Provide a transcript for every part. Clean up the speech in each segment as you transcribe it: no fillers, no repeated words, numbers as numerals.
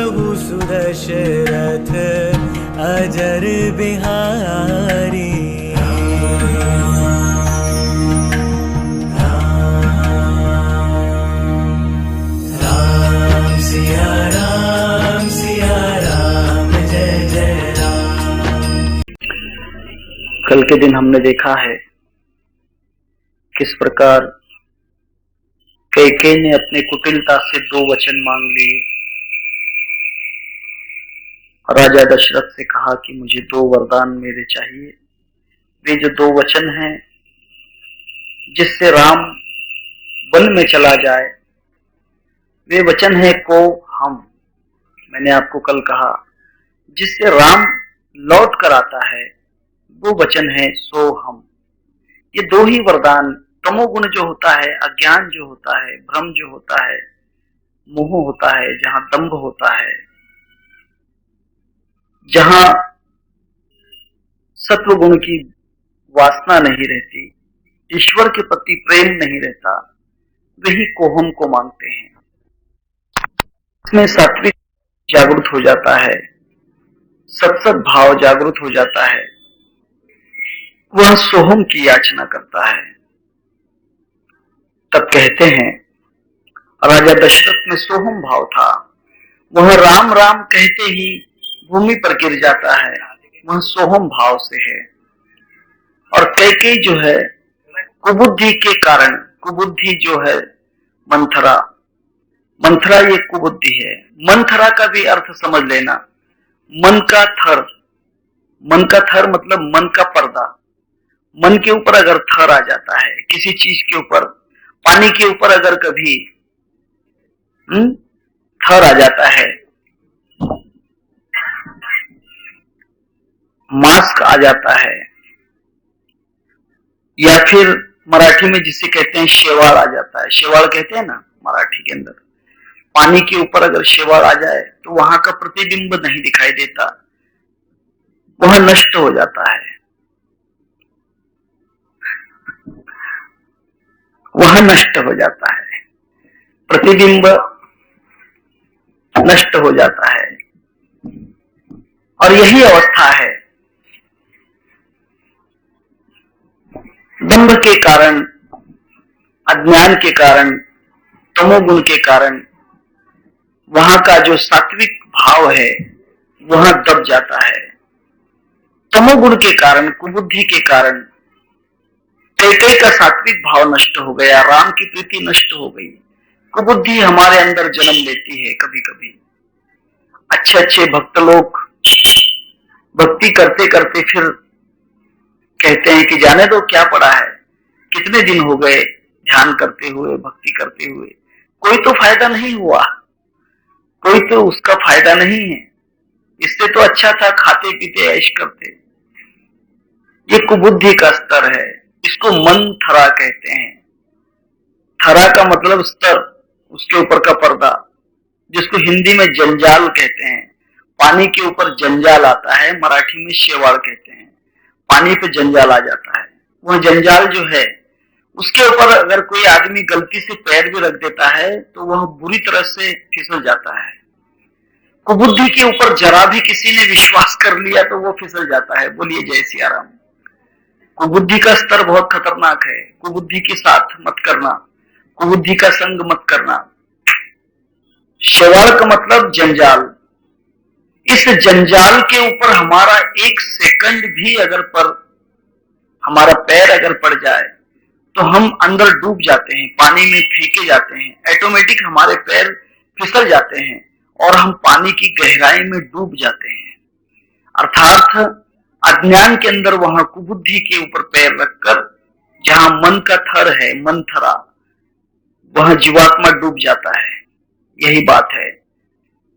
प्रभु सुदशरथ अजर बिहारी। राम सिया राम जय जय राम। कल के दिन हमने देखा है किस प्रकार कैकेयी ने अपनी कुटिलता से 2 वचन मांग लिए। राजा दशरथ से कहा कि मुझे 2 वरदान मेरे चाहिए। वे जो 2 वचन हैं जिससे राम वन में चला जाए, वे वचन है को हम। मैंने आपको कल कहा जिससे राम लौट कर आता है, वो वचन है सो हम। ये 2 ही वरदान, तमोगुण जो होता है, अज्ञान जो होता है, भ्रम जो होता है, मोह होता है, जहां दंभ होता है, जहां सत्व गुण की वासना नहीं रहती, ईश्वर के प्रति प्रेम नहीं रहता, वही को हम को मांगते हैं। इसमें सात्विक जागृत हो जाता है, सत्सत भाव जागृत हो जाता है, वह सोहम की याचना करता है। तब कहते हैं राजा दशरथ में सोहम भाव था, वह राम राम कहते ही भूमि पर गिर जाता है, वह सोहम भाव से है। और कैकेयी जो है कुबुद्धि के कारण, कुबुद्धि जो है मंथरा, मंथरा ये कुबुद्धि है। मंथरा का भी अर्थ समझ लेना, मन का थर, मन का थर मतलब मन का पर्दा। मन के ऊपर अगर थर आ जाता है, किसी चीज के ऊपर, पानी के ऊपर अगर कभी थर आ जाता है, मास्क आ जाता है, या फिर मराठी में जिसे कहते हैं शेवाड़ आ जाता है, शेवाड़ कहते हैं ना मराठी के अंदर, पानी के ऊपर अगर शेवाड़ आ जाए तो वहां का प्रतिबिंब नहीं दिखाई देता, वह नष्ट हो जाता है, वह नष्ट हो जाता है, प्रतिबिंब नष्ट हो जाता है। और यही अवस्था है दंभ के कारण, अज्ञान के कारण, तमोगुण के कारण वहां का जो सात्विक भाव है वहां दब जाता है। तमोगुण के कारण, कुबुद्धि के कारण कैकेयी का सात्विक भाव नष्ट हो गया, राम की प्रीति नष्ट हो गई। कुबुद्धि हमारे अंदर जन्म लेती है कभी कभी। अच्छे अच्छे भक्त लोग भक्ति करते करते फिर कहते हैं कि जाने दो क्या पड़ा है, कितने दिन हो गए ध्यान करते हुए, भक्ति करते हुए, कोई तो फायदा नहीं हुआ, कोई तो उसका फायदा नहीं है, इससे तो अच्छा था खाते पीते ऐश करते। ये कुबुद्धि का स्तर है, इसको मन थरा कहते हैं। थरा का मतलब स्तर, उसके ऊपर का पर्दा, जिसको हिंदी में जंजाल कहते हैं। पानी के ऊपर जंजाल आता है, मराठी में शेवाड़ कहते हैं। पानी पे जंजाल आ जाता है, वह जंजाल जो है उसके ऊपर अगर कोई आदमी गलती से पैर भी रख देता है तो वह बुरी तरह से फिसल जाता है। कुबुद्धि के ऊपर जरा भी किसी ने विश्वास कर लिया तो वो फिसल जाता है। बोलिए जय सिया राम। कुबुद्धि का स्तर बहुत खतरनाक है, कुबुद्धि के साथ मत करना, कुबुद्धि का संग मत करना। शेवाड़ का मतलब जंजाल। इस जंजाल के ऊपर हमारा 1 सेकंड भी अगर पर हमारा पैर अगर पड़ जाए तो हम अंदर डूब जाते हैं, पानी में फेंके जाते हैं, ऑटोमेटिक हमारे पैर फिसल जाते हैं और हम पानी की गहराई में डूब जाते हैं। अर्थात अज्ञान के अंदर वहां कुबुद्धि के ऊपर पैर रखकर जहां मन का थर है, मन थरा, वहां जीवात्मा डूब जाता है। यही बात है।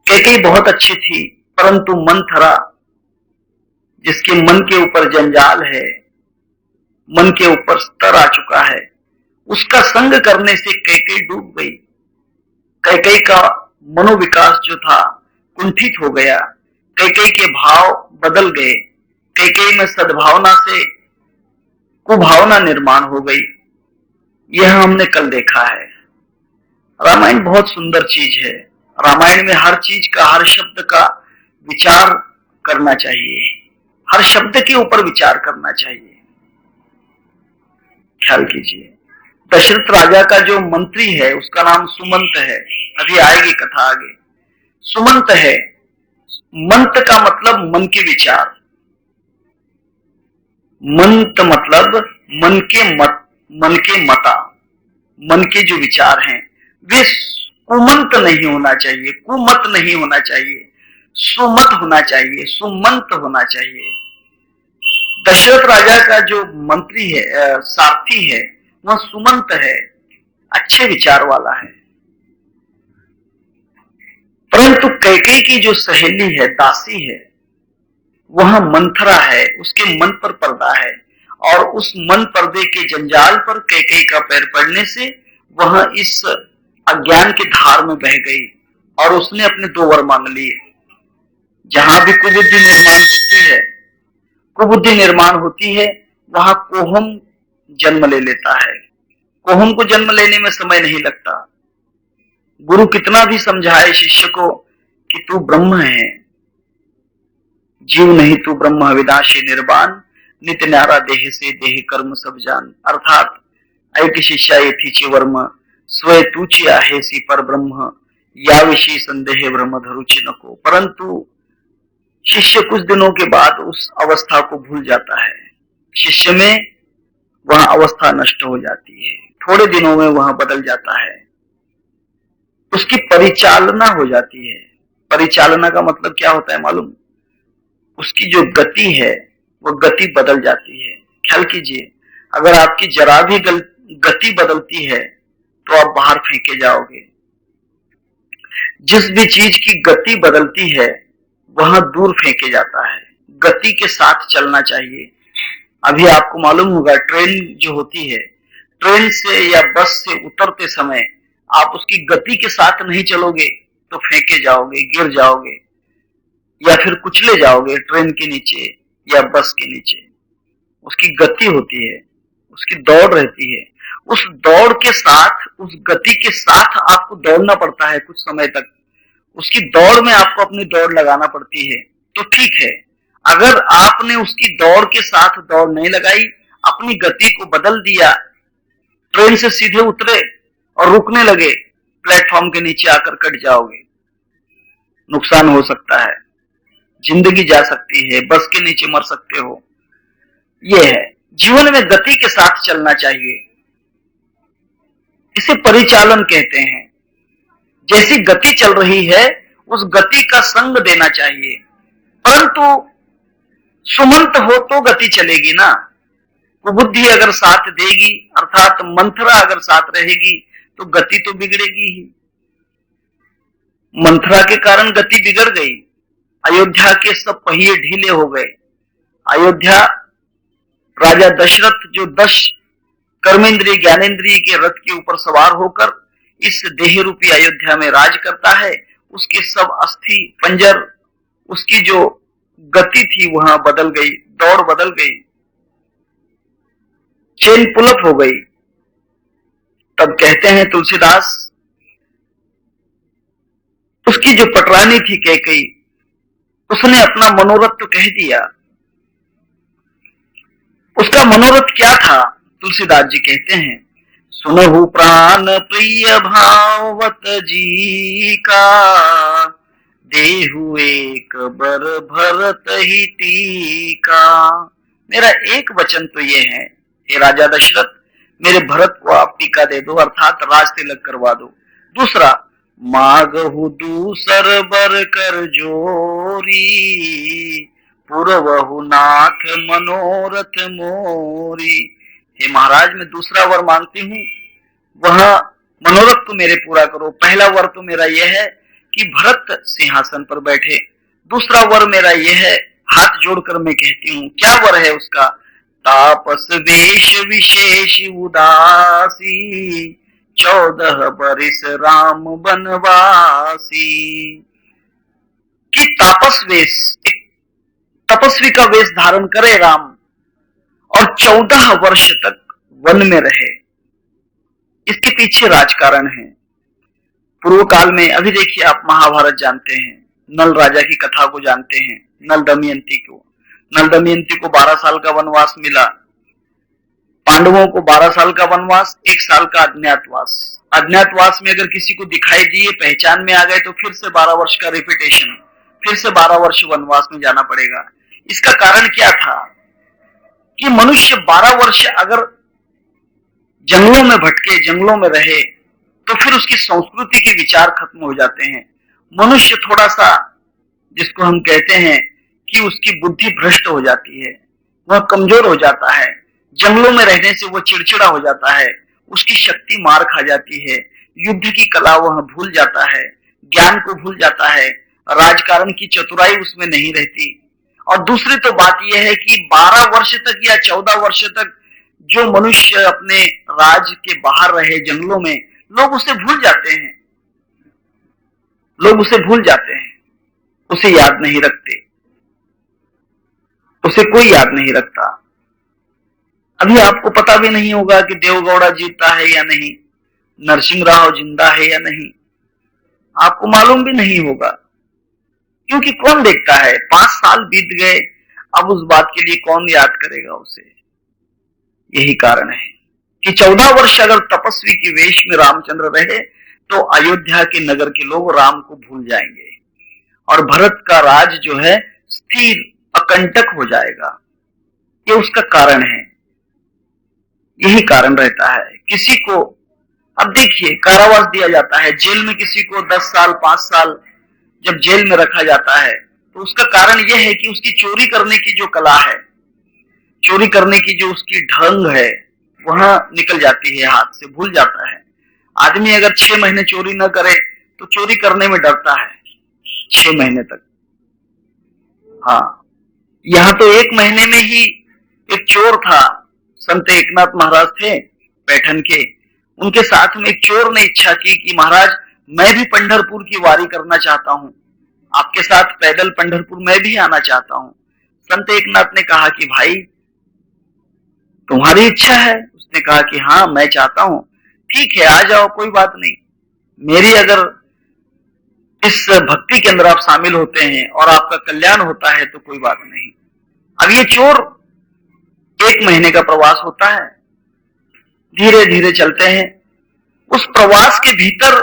कैकेयी बहुत अच्छी थी, परंतु मन थरा, जिसके मन के ऊपर जंजाल है, मन के ऊपर स्तर आ चुका है, उसका संग करने से कैकेयी डूब गई। कैकेयी का मनोविकास जो था कुंठित हो गया, कैकेयी के भाव बदल गए, कैकेयी में सद्भावना से कुभावना निर्माण हो गई। यह हमने कल देखा है। रामायण बहुत सुंदर चीज है, रामायण में हर चीज का, हर शब्द का विचार करना चाहिए, हर शब्द के ऊपर विचार करना चाहिए। ख्याल कीजिए, दशरथ राजा का जो मंत्री है उसका नाम सुमंत है, अभी आएगी कथा आगे। सुमंत है, मंत का मतलब मन के विचार, मंत मतलब मन के मत, मन के मता, मन के जो विचार हैं वे कुमंत नहीं होना चाहिए, कुमत नहीं होना चाहिए, सुमत होना चाहिए, सुमंत होना चाहिए। दशरथ राजा का जो मंत्री है, सारथी है, वह सुमंत है, अच्छे विचार वाला है। परंतु कैकेयी की जो सहेली है, दासी है, वह मंथरा है, उसके मन पर पर्दा है, और उस मन पर्दे के जंजाल पर कैकेयी का पैर पड़ने से वह इस अज्ञान के धार में बह गई और उसने अपने 2 वर मांग लिए। जहां भी कुबुद्धि निर्माण होती है, कुबुद्धि निर्माण होती है, वहां कोहम जन्म ले लेता है। कोहम को जन्म लेने में समय नहीं लगता। गुरु कितना भी समझाए शिष्य को कि तू ब्रह्म है, जीव नहीं तू ब्रह्म विनाशी निर्वाण, नित्य न्यारा देह से देह कर्म सब जान। अर्थात ऐक शिष्या येथीचे वर्म, स्वय तूची आहेसी पर ब्रह्म, याविषयी संदेह ब्रह्म धरुची नको। परंतु शिष्य कुछ दिनों के बाद उस अवस्था को भूल जाता है, शिष्य में वह अवस्था नष्ट हो जाती है, थोड़े दिनों में वह बदल जाता है, उसकी परिचालना हो जाती है। परिचालना का मतलब क्या होता है मालूम? उसकी जो गति है वो गति बदल जाती है। ख्याल कीजिए, अगर आपकी जरा भी गति बदलती है तो आप बाहर फेंके जाओगे। जिस भी चीज की गति बदलती है वहां दूर फेंके जाता है। गति के साथ चलना चाहिए। अभी आपको मालूम होगा, ट्रेन जो होती है, ट्रेन से या बस से उतरते समय आप उसकी गति के साथ नहीं चलोगे तो फेंके जाओगे, गिर जाओगे या फिर कुचले जाओगे ट्रेन के नीचे या बस के नीचे। उसकी गति होती है, उसकी दौड़ रहती है, उस दौड़ के साथ, उस गति के साथ आपको दौड़ना पड़ता है कुछ समय तक। उसकी दौड़ में आपको अपनी दौड़ लगाना पड़ती है तो ठीक है। अगर आपने उसकी दौड़ के साथ दौड़ नहीं लगाई, अपनी गति को बदल दिया, ट्रेन से सीधे उतरे और रुकने लगे, प्लेटफॉर्म के नीचे आकर कट जाओगे, नुकसान हो सकता है, जिंदगी जा सकती है, बस के नीचे मर सकते हो। यह है, जीवन में गति के साथ चलना चाहिए, इसे परिचालन कहते हैं। जैसी गति चल रही है उस गति का संग देना चाहिए। परंतु सुमंत हो तो गति चलेगी ना। कुबुद्धि अगर साथ देगी, अर्थात मंथरा अगर साथ रहेगी तो गति तो बिगड़ेगी ही। मंथरा के कारण गति बिगड़ गई, अयोध्या के सब पहिए ढीले हो गए। अयोध्या, राजा दशरथ जो 10 कर्मेंद्रिय ज्ञानेंद्रिय के रथ के ऊपर सवार होकर इस देह रूपी अयोध्या में राज करता है, उसके सब अस्थि पंजर, उसकी जो गति थी वहां बदल गई, दौड़ बदल गई, चेन पुलअप हो गई। तब कहते हैं तुलसीदास, उसकी जो पटरानी थी कैकेयी, उसने अपना मनोरथ तो कह दिया। उसका मनोरथ क्या था? तुलसीदास जी कहते हैं, सुनहु प्राण प्रिय भावत जी का, देहु एक बर भरत ही टीका। मेरा एक वचन तो ये है, हे राजा दशरथ, मेरे भरत को आप टीका दे दो, अर्थात राज तिलक करवा दो। दूसरा, मागहु दूसर बर कर जोरी, पुरवहु नाथ मनोरथ मोरी। हे महाराज, मैं दूसरा वर मांगती हूँ, वह मनोरथ तो मेरे पूरा करो। पहला वर तो मेरा यह है कि भरत सिंहासन पर बैठे। दूसरा वर मेरा यह है, हाथ जोड़कर मैं कहती हूँ, क्या वर है उसका? तापस वेश विशेष उदासी, 14 बरिस राम बनवासी। कि तापस वेश, एक तपस्वी का वेश धारण करे राम और 14 वर्ष तक वन में रहे। इसके पीछे राजकारण है। पूर्व काल में, अभी देखिए आप महाभारत जानते हैं, नल राजा की कथा को जानते हैं, नल दमयंती को 12 साल का वनवास मिला, पांडवों को 12 साल का वनवास, 1 साल का अज्ञातवास। अज्ञातवास में अगर किसी को दिखाई दिए, पहचान में आ गए तो फिर से 12 वर्ष का रिपीटेशन, फिर से 12 वर्ष वनवास में जाना पड़ेगा। इसका कारण क्या था कि मनुष्य 12 वर्ष अगर जंगलों में भटके, जंगलों में रहे, तो फिर उसकी संस्कृति के विचार खत्म हो जाते हैं। मनुष्य थोड़ा सा, जिसको हम कहते हैं कि उसकी बुद्धि भ्रष्ट हो जाती है, वह कमजोर हो जाता है। जंगलों में रहने से वो चिड़चिड़ा हो जाता है, उसकी शक्ति मार खा जाती है, युद्ध की कला वह भूल जाता है, ज्ञान को भूल जाता है, राजकारण की चतुराई उसमें नहीं रहती। और दूसरी तो बात यह है कि 12 वर्ष तक या 14 वर्ष तक जो मनुष्य अपने राज के बाहर रहे जंगलों में, लोग उसे भूल जाते हैं, उसे याद नहीं रखते, उसे कोई याद नहीं रखता। अभी आपको पता भी नहीं होगा कि देवगौड़ा जीता है या नहीं, नरसिंह राव जिंदा है या नहीं, आपको मालूम भी नहीं होगा, क्योंकि कौन देखता है। 5 साल बीत गए, अब उस बात के लिए कौन याद करेगा उसे। यही कारण है कि 14 वर्ष अगर तपस्वी के वेश में रामचंद्र रहे तो अयोध्या के नगर के लोग राम को भूल जाएंगे और भरत का राज जो है स्थिर, अकंटक हो जाएगा। ये उसका कारण है, यही कारण रहता है। किसी को, अब देखिए, कारावास दिया जाता है, जेल में किसी को 10 साल 5 साल जब जेल में रखा जाता है, तो उसका कारण यह है कि उसकी चोरी करने की जो कला है, चोरी करने की जो उसकी ढंग है, वहां निकल जाती है, हाथ से भूल जाता है। आदमी अगर 6 महीने चोरी न करे तो चोरी करने में डरता है 6 महीने तक। हाँ, यहाँ तो 1 महीने में ही एक चोर था, संत एकनाथ महाराज थे पैठन के, उनके साथ में एक चोर ने इच्छा की कि महाराज मैं भी पंढरपुर की वारी करना चाहता हूँ, आपके साथ पैदल पंढरपुर मैं भी आना चाहता हूँ। संत एकनाथ ने कहा कि भाई तुम्हारी इच्छा है? उसने कहा कि हाँ मैं चाहता हूँ। ठीक है, आ जाओ, कोई बात नहीं। मेरी अगर इस भक्ति के अंदर आप शामिल होते हैं और आपका कल्याण होता है तो कोई बात नहीं। अब ये चोर 1 महीने का प्रवास होता है, धीरे धीरे चलते हैं। उस प्रवास के भीतर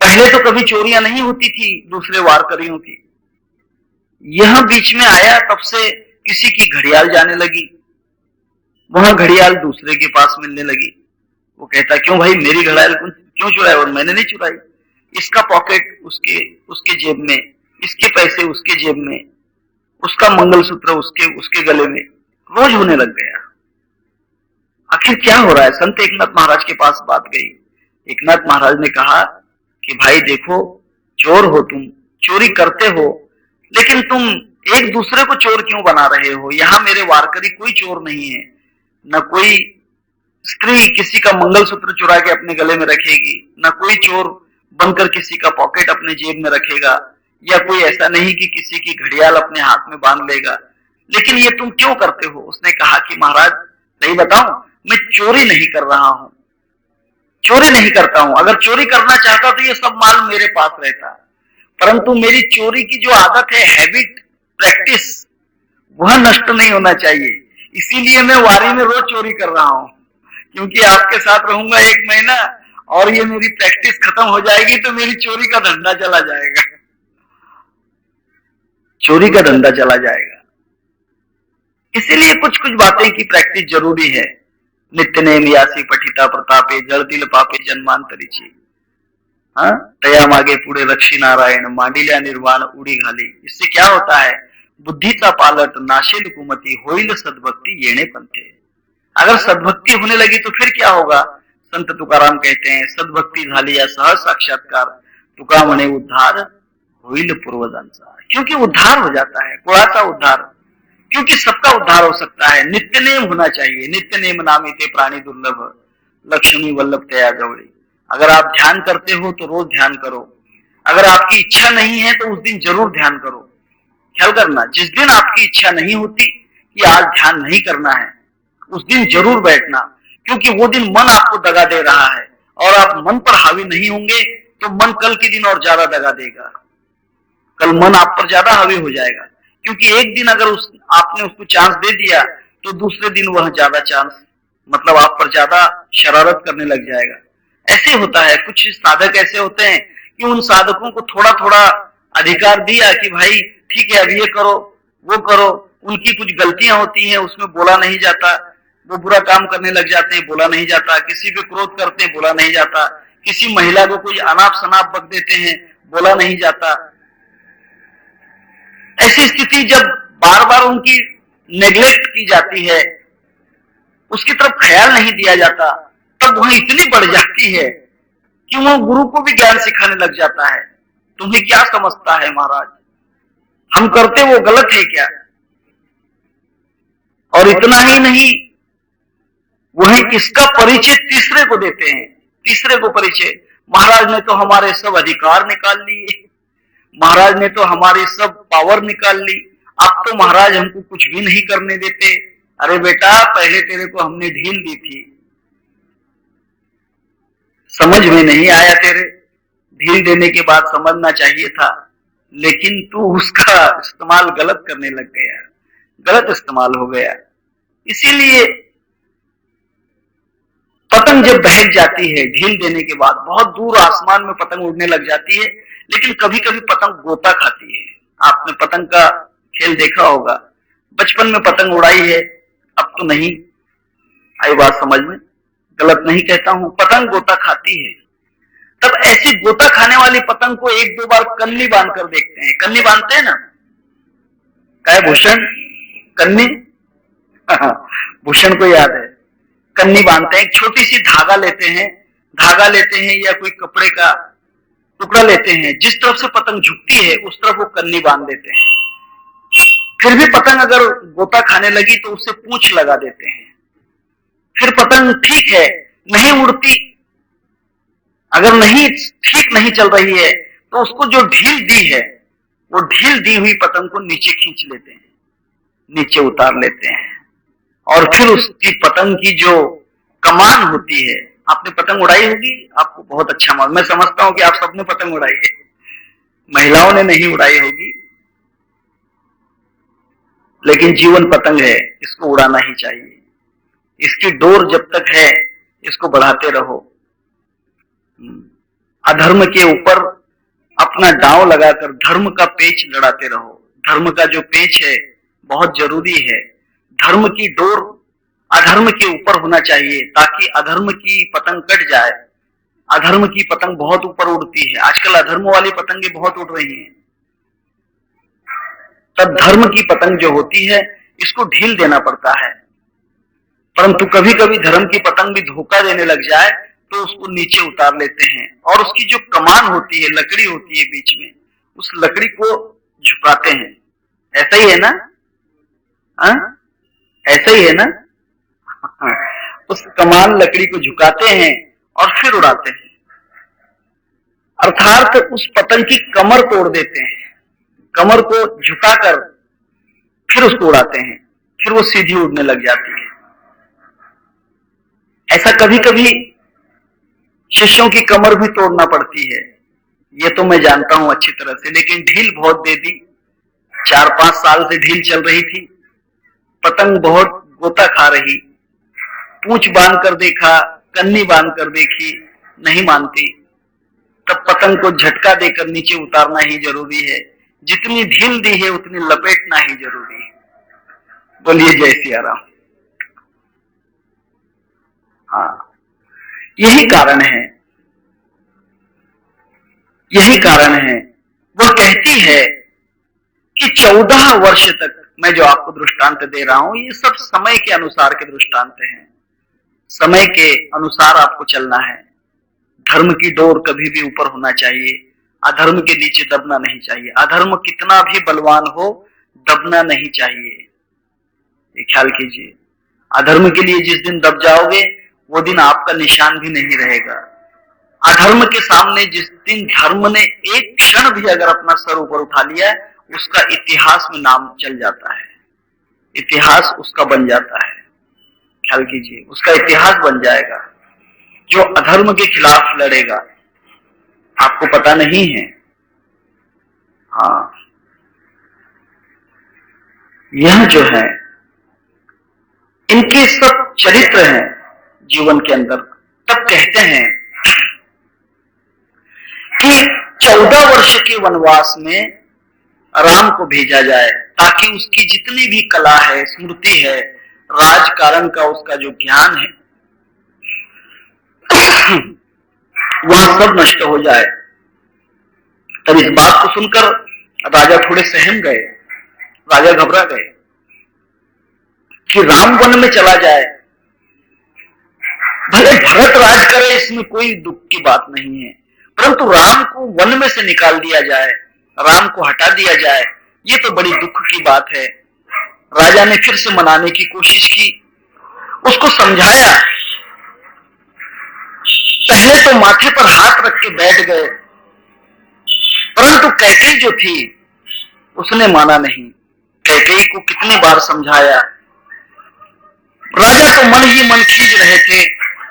पहले तो कभी चोरियां नहीं होती थी दूसरे वारकरियों की, यहां बीच में आया तब से किसी की घड़ियाल जाने लगी, वहां घड़ियाल दूसरे के पास मिलने लगी। वो कहता क्यों भाई मेरी घड़ियाल क्यों चुराई? और मैंने नहीं चुराई। इसका पॉकेट उसके जेब में, इसके पैसे उसके जेब में, उसका मंगलसूत्र उसके गले में, रोज होने लग गया। आखिर क्या हो रहा है? संत एकनाथ महाराज के पास बात गई। एकनाथ महाराज ने कहा कि भाई देखो, चोर हो तुम, चोरी करते हो, लेकिन तुम एक दूसरे को चोर क्यों बना रहे हो? यहाँ मेरे वारकरी कोई चोर नहीं है, न कोई स्त्री किसी का मंगलसूत्र चुरा के अपने गले में रखेगी, न कोई चोर बनकर किसी का पॉकेट अपने जेब में रखेगा, या कोई ऐसा नहीं कि किसी की घड़ियाल अपने हाथ में बांध लेगा, लेकिन ये तुम क्यों करते हो? उसने कहा कि महाराज सही बताऊं, मैं चोरी नहीं कर रहा हूं, चोरी नहीं करता हूं। अगर चोरी करना चाहता तो ये सब माल मेरे पास रहता, परंतु मेरी चोरी की जो आदत है, हैबिट, प्रैक्टिस, वह नष्ट नहीं होना चाहिए। इसीलिए मैं वारी में रोज चोरी कर रहा हूं, क्योंकि आपके साथ रहूंगा 1 महीना और ये मेरी प्रैक्टिस खत्म हो जाएगी तो मेरी चोरी का धंधा चला जाएगा, चोरी का धंधा चला जाएगा। इसीलिए कुछ कुछ बातें की प्रैक्टिस जरूरी है। नित्य नेम यासी पठिता प्रतापे, जड़ दिल पापे जन्मांतरीची, हाँ तया मागे पुढे लक्ष्मी नारायण, मांडिल्या निर्वाण उडी घाली। इससे क्या होता है? बुद्धीचा पालट, नाशेल कुमती, होईल सद्भक्ती येणे पंथे। अगर सद्भक्ति होने लगी तो फिर क्या होगा? संत तुकाराम कहते हैं, सद्भक्ती झाली या सहज साक्षात्कार, तुका म्हणे उद्धार होईल पूर्वजांचा। क्योंकि उद्धार हो जाता है, कुळाचा उद्धार, क्योंकि सबका उद्धार हो सकता है। नित्य नेम होना चाहिए, नित्य नेम नामी ते प्राणी दुर्लभ, लक्ष्मी वल्लभ तया गवळी। अगर आप ध्यान करते हो तो रोज ध्यान करो, अगर आपकी इच्छा नहीं है तो उस दिन जरूर ध्यान करो। ख्याल करना, जिस दिन आपकी इच्छा नहीं होती कि आज ध्यान नहीं करना है, उस दिन जरूर बैठना, क्योंकि वो दिन मन आपको दगा दे रहा है और आप मन पर हावी नहीं होंगे तो मन कल के दिन और ज्यादा दगा देगा। कल मन आप पर ज्यादा हावी हो जाएगा, क्योंकि एक दिन अगर आपने उसको चांस दे दिया तो दूसरे दिन वह ज्यादा चांस, मतलब आप पर ज्यादा शरारत करने लग जाएगा। ऐसे होता है, कुछ साधक ऐसे होते हैं कि उन साधकों को थोड़ा थोड़ा अधिकार दिया कि भाई ठीक है अब ये करो वो करो, उनकी कुछ गलतियां होती हैं उसमें बोला नहीं जाता, वो बुरा काम करने लग जाते हैं, बोला नहीं जाता, किसी पे क्रोध करते हैं, बोला नहीं जाता, किसी महिला को कोई अनाप शनाप बक देते हैं, बोला नहीं जाता। ऐसी स्थिति जब बार बार उनकी नेग्लेक्ट की जाती है, उसकी तरफ ख्याल नहीं दिया जाता, तब वह इतनी बढ़ जाती है कि वह गुरु को भी ज्ञान सिखाने लग जाता है। तुम्हें क्या समझता है महाराज, हम करते वो गलत है क्या? और इतना ही नहीं, वह इसका परिचय तीसरे को देते हैं, तीसरे को परिचय, महाराज ने तो हमारे सब अधिकार निकाल लिए, महाराज ने तो हमारी सब पावर निकाल ली, अब तो महाराज हमको कुछ भी नहीं करने देते। अरे बेटा, पहले तेरे को हमने ढील दी थी, समझ में नहीं आया तेरे, ढील देने के बाद समझना चाहिए था, लेकिन तू उसका इस्तेमाल गलत करने लग गया, गलत इस्तेमाल हो गया। इसीलिए पतंग जब बहक जाती है ढील देने के बाद, बहुत दूर आसमान में पतंग उड़ने लग जाती है, लेकिन कभी कभी पतंग गोता खाती है। आपने पतंग का खेल देखा होगा, बचपन में पतंग उड़ाई है, अब तो नहीं आई बात समझ में, गलत नहीं कहता हूं, पतंग गोता खाती है। तब ऐसी गोता खाने वाली पतंग को एक दो बार कन्नी बांध कर देखते हैं, कन्नी बांधते हैं ना, क्या है भूषण, कन्नी भूषण को याद है, कन्नी बांधते हैं, एक छोटी सी धागा लेते हैं या कोई कपड़े का टुकड़ा लेते हैं, जिस तरफ से पतंग झुकती है उस तरफ वो कन्नी बांध देते हैं। फिर भी पतंग अगर गोता खाने लगी तो उसे पूंछ लगा देते हैं, फिर पतंग ठीक है नहीं उड़ती, अगर नहीं ठीक नहीं चल रही है तो उसको जो ढील दी है वो ढील दी हुई पतंग को नीचे खींच लेते हैं, नीचे उतार लेते हैं, और फिर उसकी पतंग की जो कमान होती है, आपने पतंग उड़ाई होगी, आपको बहुत अच्छा मालूम, मैं समझता हूं कि आप सबने पतंग उड़ाई है, महिलाओं ने नहीं उड़ाई होगी, लेकिन जीवन पतंग है, इसको उड़ाना ही चाहिए, इसकी डोर जब तक है इसको बढ़ाते रहो। अधर्म के ऊपर अपना दांव लगाकर धर्म का पेच लड़ाते रहो। धर्म का जो पेच है बहुत जरूरी है, धर्म की डोर अधर्म के ऊपर होना चाहिए ताकि अधर्म की पतंग कट जाए। अधर्म की पतंग बहुत ऊपर उड़ती है, आजकल अधर्म वाली पतंगे बहुत उड़ रही हैं, तब धर्म की पतंग जो होती है इसको ढील देना पड़ता है। परंतु कभी कभी धर्म की पतंग भी धोखा देने लग जाए तो उसको नीचे उतार लेते हैं, और उसकी जो कमान होती है, लकड़ी होती है बीच में, उस लकड़ी को झुकाते हैं। ऐसा ही है ना? ऐसा ही है ना? उस कमान लकड़ी को झुकाते हैं और फिर उड़ाते हैं, अर्थात उस पतंग की कमर तोड़ देते हैं, कमर को झुकाकर फिर उसको उड़ाते हैं, फिर वो सीधी उड़ने लग जाती है। ऐसा कभी कभी शिष्यों की कमर भी तोड़ना पड़ती है, ये तो मैं जानता हूं अच्छी तरह से, लेकिन ढील बहुत दे दी, 4-5 साल से ढील चल रही थी, पतंग बहुत गोता खा रही, पूंछ बांध कर देखा, कन्नी बांध कर देखी, नहीं मानती, तब पतंग को झटका देकर नीचे उतारना ही जरूरी है, जितनी ढील दी है उतनी लपेटना ही जरूरी है। बोलिए जय सिया राम। हाँ, यही कारण है, यही कारण है। वह कहती है कि 14 वर्ष तक, मैं जो आपको दृष्टांत दे रहा हूं ये सब समय के अनुसार के दृष्टांत हैं, समय के अनुसार आपको चलना है। धर्म की डोर कभी भी ऊपर होना चाहिए, अधर्म के नीचे दबना नहीं चाहिए। अधर्म कितना भी बलवान हो, दबना नहीं चाहिए, ये ख्याल कीजिए। अधर्म के लिए जिस दिन दब जाओगे वो दिन आपका निशान भी नहीं रहेगा। अधर्म के सामने जिस दिन धर्म ने एक क्षण भी अगर अपना सर ऊपर उठा लिया है, उसका इतिहास में नाम चल जाता है, इतिहास उसका बन जाता है, ख्याल कीजिए, उसका इतिहास बन जाएगा। जो अधर्म के खिलाफ लड़ेगा, आपको पता नहीं है। हाँ, यह जो है इनके सब चरित्र हैं जीवन के अंदर। तब कहते हैं कि 14 वर्ष के वनवास में राम को भेजा जाए ताकि उसकी जितनी भी कला है, स्मृति है, राजकारण का उसका जो ज्ञान है वह सब नष्ट हो जाए। तब इस बात को सुनकर राजा थोड़े सहम गए, राजा घबरा गए कि राम वन में चला जाए। भले भरत राज करे, इसमें कोई दुख की बात नहीं है, परंतु राम को वन में से निकाल दिया जाए, राम को हटा दिया जाए, ये तो बड़ी दुख की बात है। राजा ने फिर से मनाने की कोशिश की, उसको समझाया। पहले तो माथे पर हाथ रख के बैठ गए, परंतु कैकेयी जो थी उसने माना नहीं। कैकेयी को कितनी बार समझाया। राजा तो मन ही मन खींच रहे थे,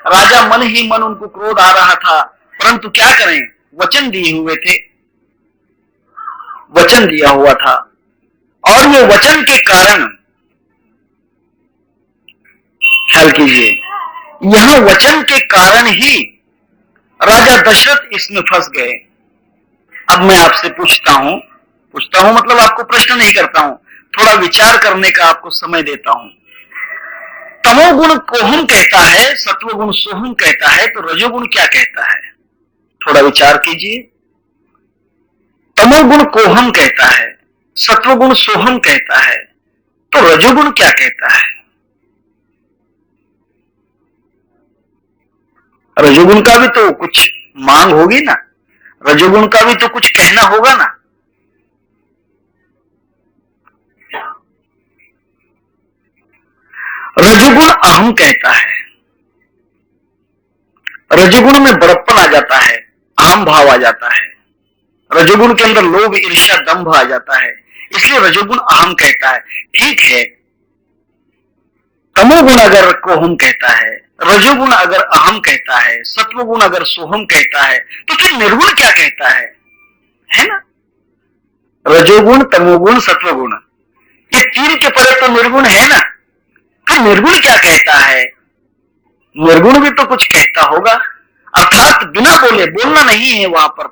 राजा मन ही मन उनको क्रोध आ रहा था, परंतु क्या करें, वचन दिए हुए थे, वचन दिया हुआ था। और वो वचन के कारण, ख्याल कीजिए, यह वचन के कारण ही राजा दशरथ इसमें फंस गए। अब मैं आपसे पूछता हूं मतलब आपको प्रश्न नहीं करता हूं, थोड़ा विचार करने का आपको समय देता हूं। तमोगुण कोहम कहता है, सत्वगुण सोहम कहता है, तो रजोगुण क्या कहता है? थोड़ा विचार कीजिए। तमोगुण कोहम कहता है, सत्वगुण सोहम कहता है, तो रजोगुण क्या कहता है? रजोगुण का भी तो कुछ मांग होगी ना, रजोगुण का भी तो कुछ कहना होगा ना। रजोगुण अहम कहता है, रजोगुण में बड़प्पन आ जाता है, अहम भाव आ जाता है, रजोगुण के अंदर लोभ, ईर्ष्या, दंभ आ जाता है, इसलिए रजोगुण अहम कहता है। ठीक है, तमोगुण अगर कोहम कहता है, रजोगुण अगर अहम कहता है, सत्वगुण अगर सोहम कहता है, तो फिर निर्गुण क्या कहता है ना? रजोगुण, तमोगुण, सत्वगुण, ये तीन के परे तो निर्गुण है ना। फिर निर्गुण क्या कहता है? निर्गुण भी तो कुछ कहता होगा, अर्थात बिना बोले, बोलना नहीं है वहां पर,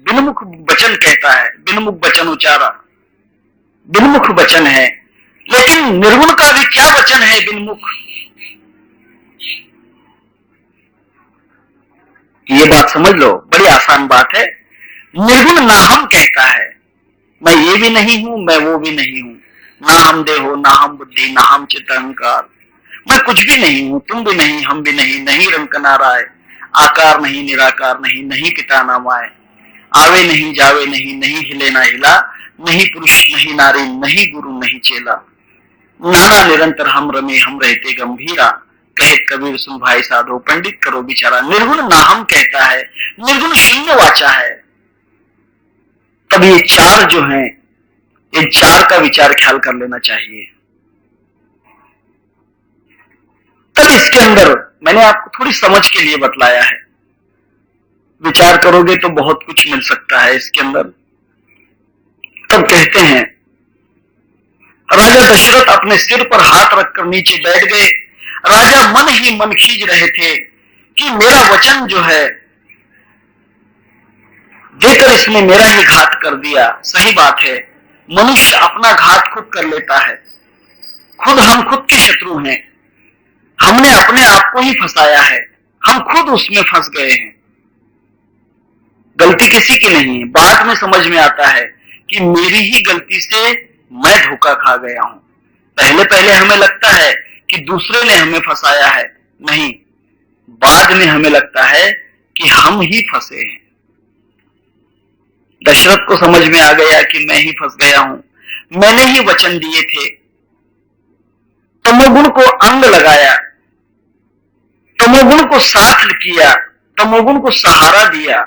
बिनमुख वचन कहता है, बिनमुख वचन उचारा, बिनमुख वचन है। लेकिन निर्गुण का भी क्या वचन है बिनमुख? ये बात समझ लो, बड़ी आसान बात है। निर्गुण नाहम कहता है, मैं ये भी नहीं हूं, मैं वो भी नहीं हूं, ना हम देहो, ना हम बुद्धि, ना हम चित्त अहंकार, मैं कुछ भी नहीं हूं, तुम भी नहीं, हम भी नहीं, नहीं रंग नाराय, आकार नहीं, निराकार नहीं, नहीं पिता ना माए, आवे नहीं, जावे नहीं, नहीं हिले ना हिला, नहीं पुरुष नहीं नारी, नहीं गुरु नहीं चेला, नाना निरंतर हम रमे, हम रहते गंभीरा, कहे कबीर सुन भाई साधो, पंडित करो बिचारा। निर्गुण नाहम कहता है, निर्गुण शून्य वाचा है। तब ये चार जो हैं, ये चार का विचार ख्याल कर लेना चाहिए। तब इसके अंदर मैंने आपको थोड़ी समझ के लिए बतलाया है, विचार करोगे तो बहुत कुछ मिल सकता है इसके अंदर। तब कहते हैं, राजा दशरथ अपने सिर पर हाथ रखकर नीचे बैठ गए। राजा मन ही मन खींच रहे थे कि मेरा वचन जो है देकर इसने मेरा ही घात कर दिया। सही बात है, मनुष्य अपना घात खुद कर लेता है, खुद हम खुद के शत्रु हैं, हमने अपने आप को ही फंसाया है, हम खुद उसमें फंस गए हैं। गलती किसी की नहीं है, बाद में समझ में आता है कि मेरी ही गलती से मैं धोखा खा गया हूं। पहले पहले हमें लगता है कि दूसरे ने हमें फंसाया है, नहीं, बाद में हमें लगता है कि हम ही फंसे हैं। दशरथ को समझ में आ गया कि मैं ही फंस गया हूं, मैंने ही वचन दिए थे। तमोगुण को अंग लगाया, तमोगुण को साथ किया, तमोगुण को सहारा दिया।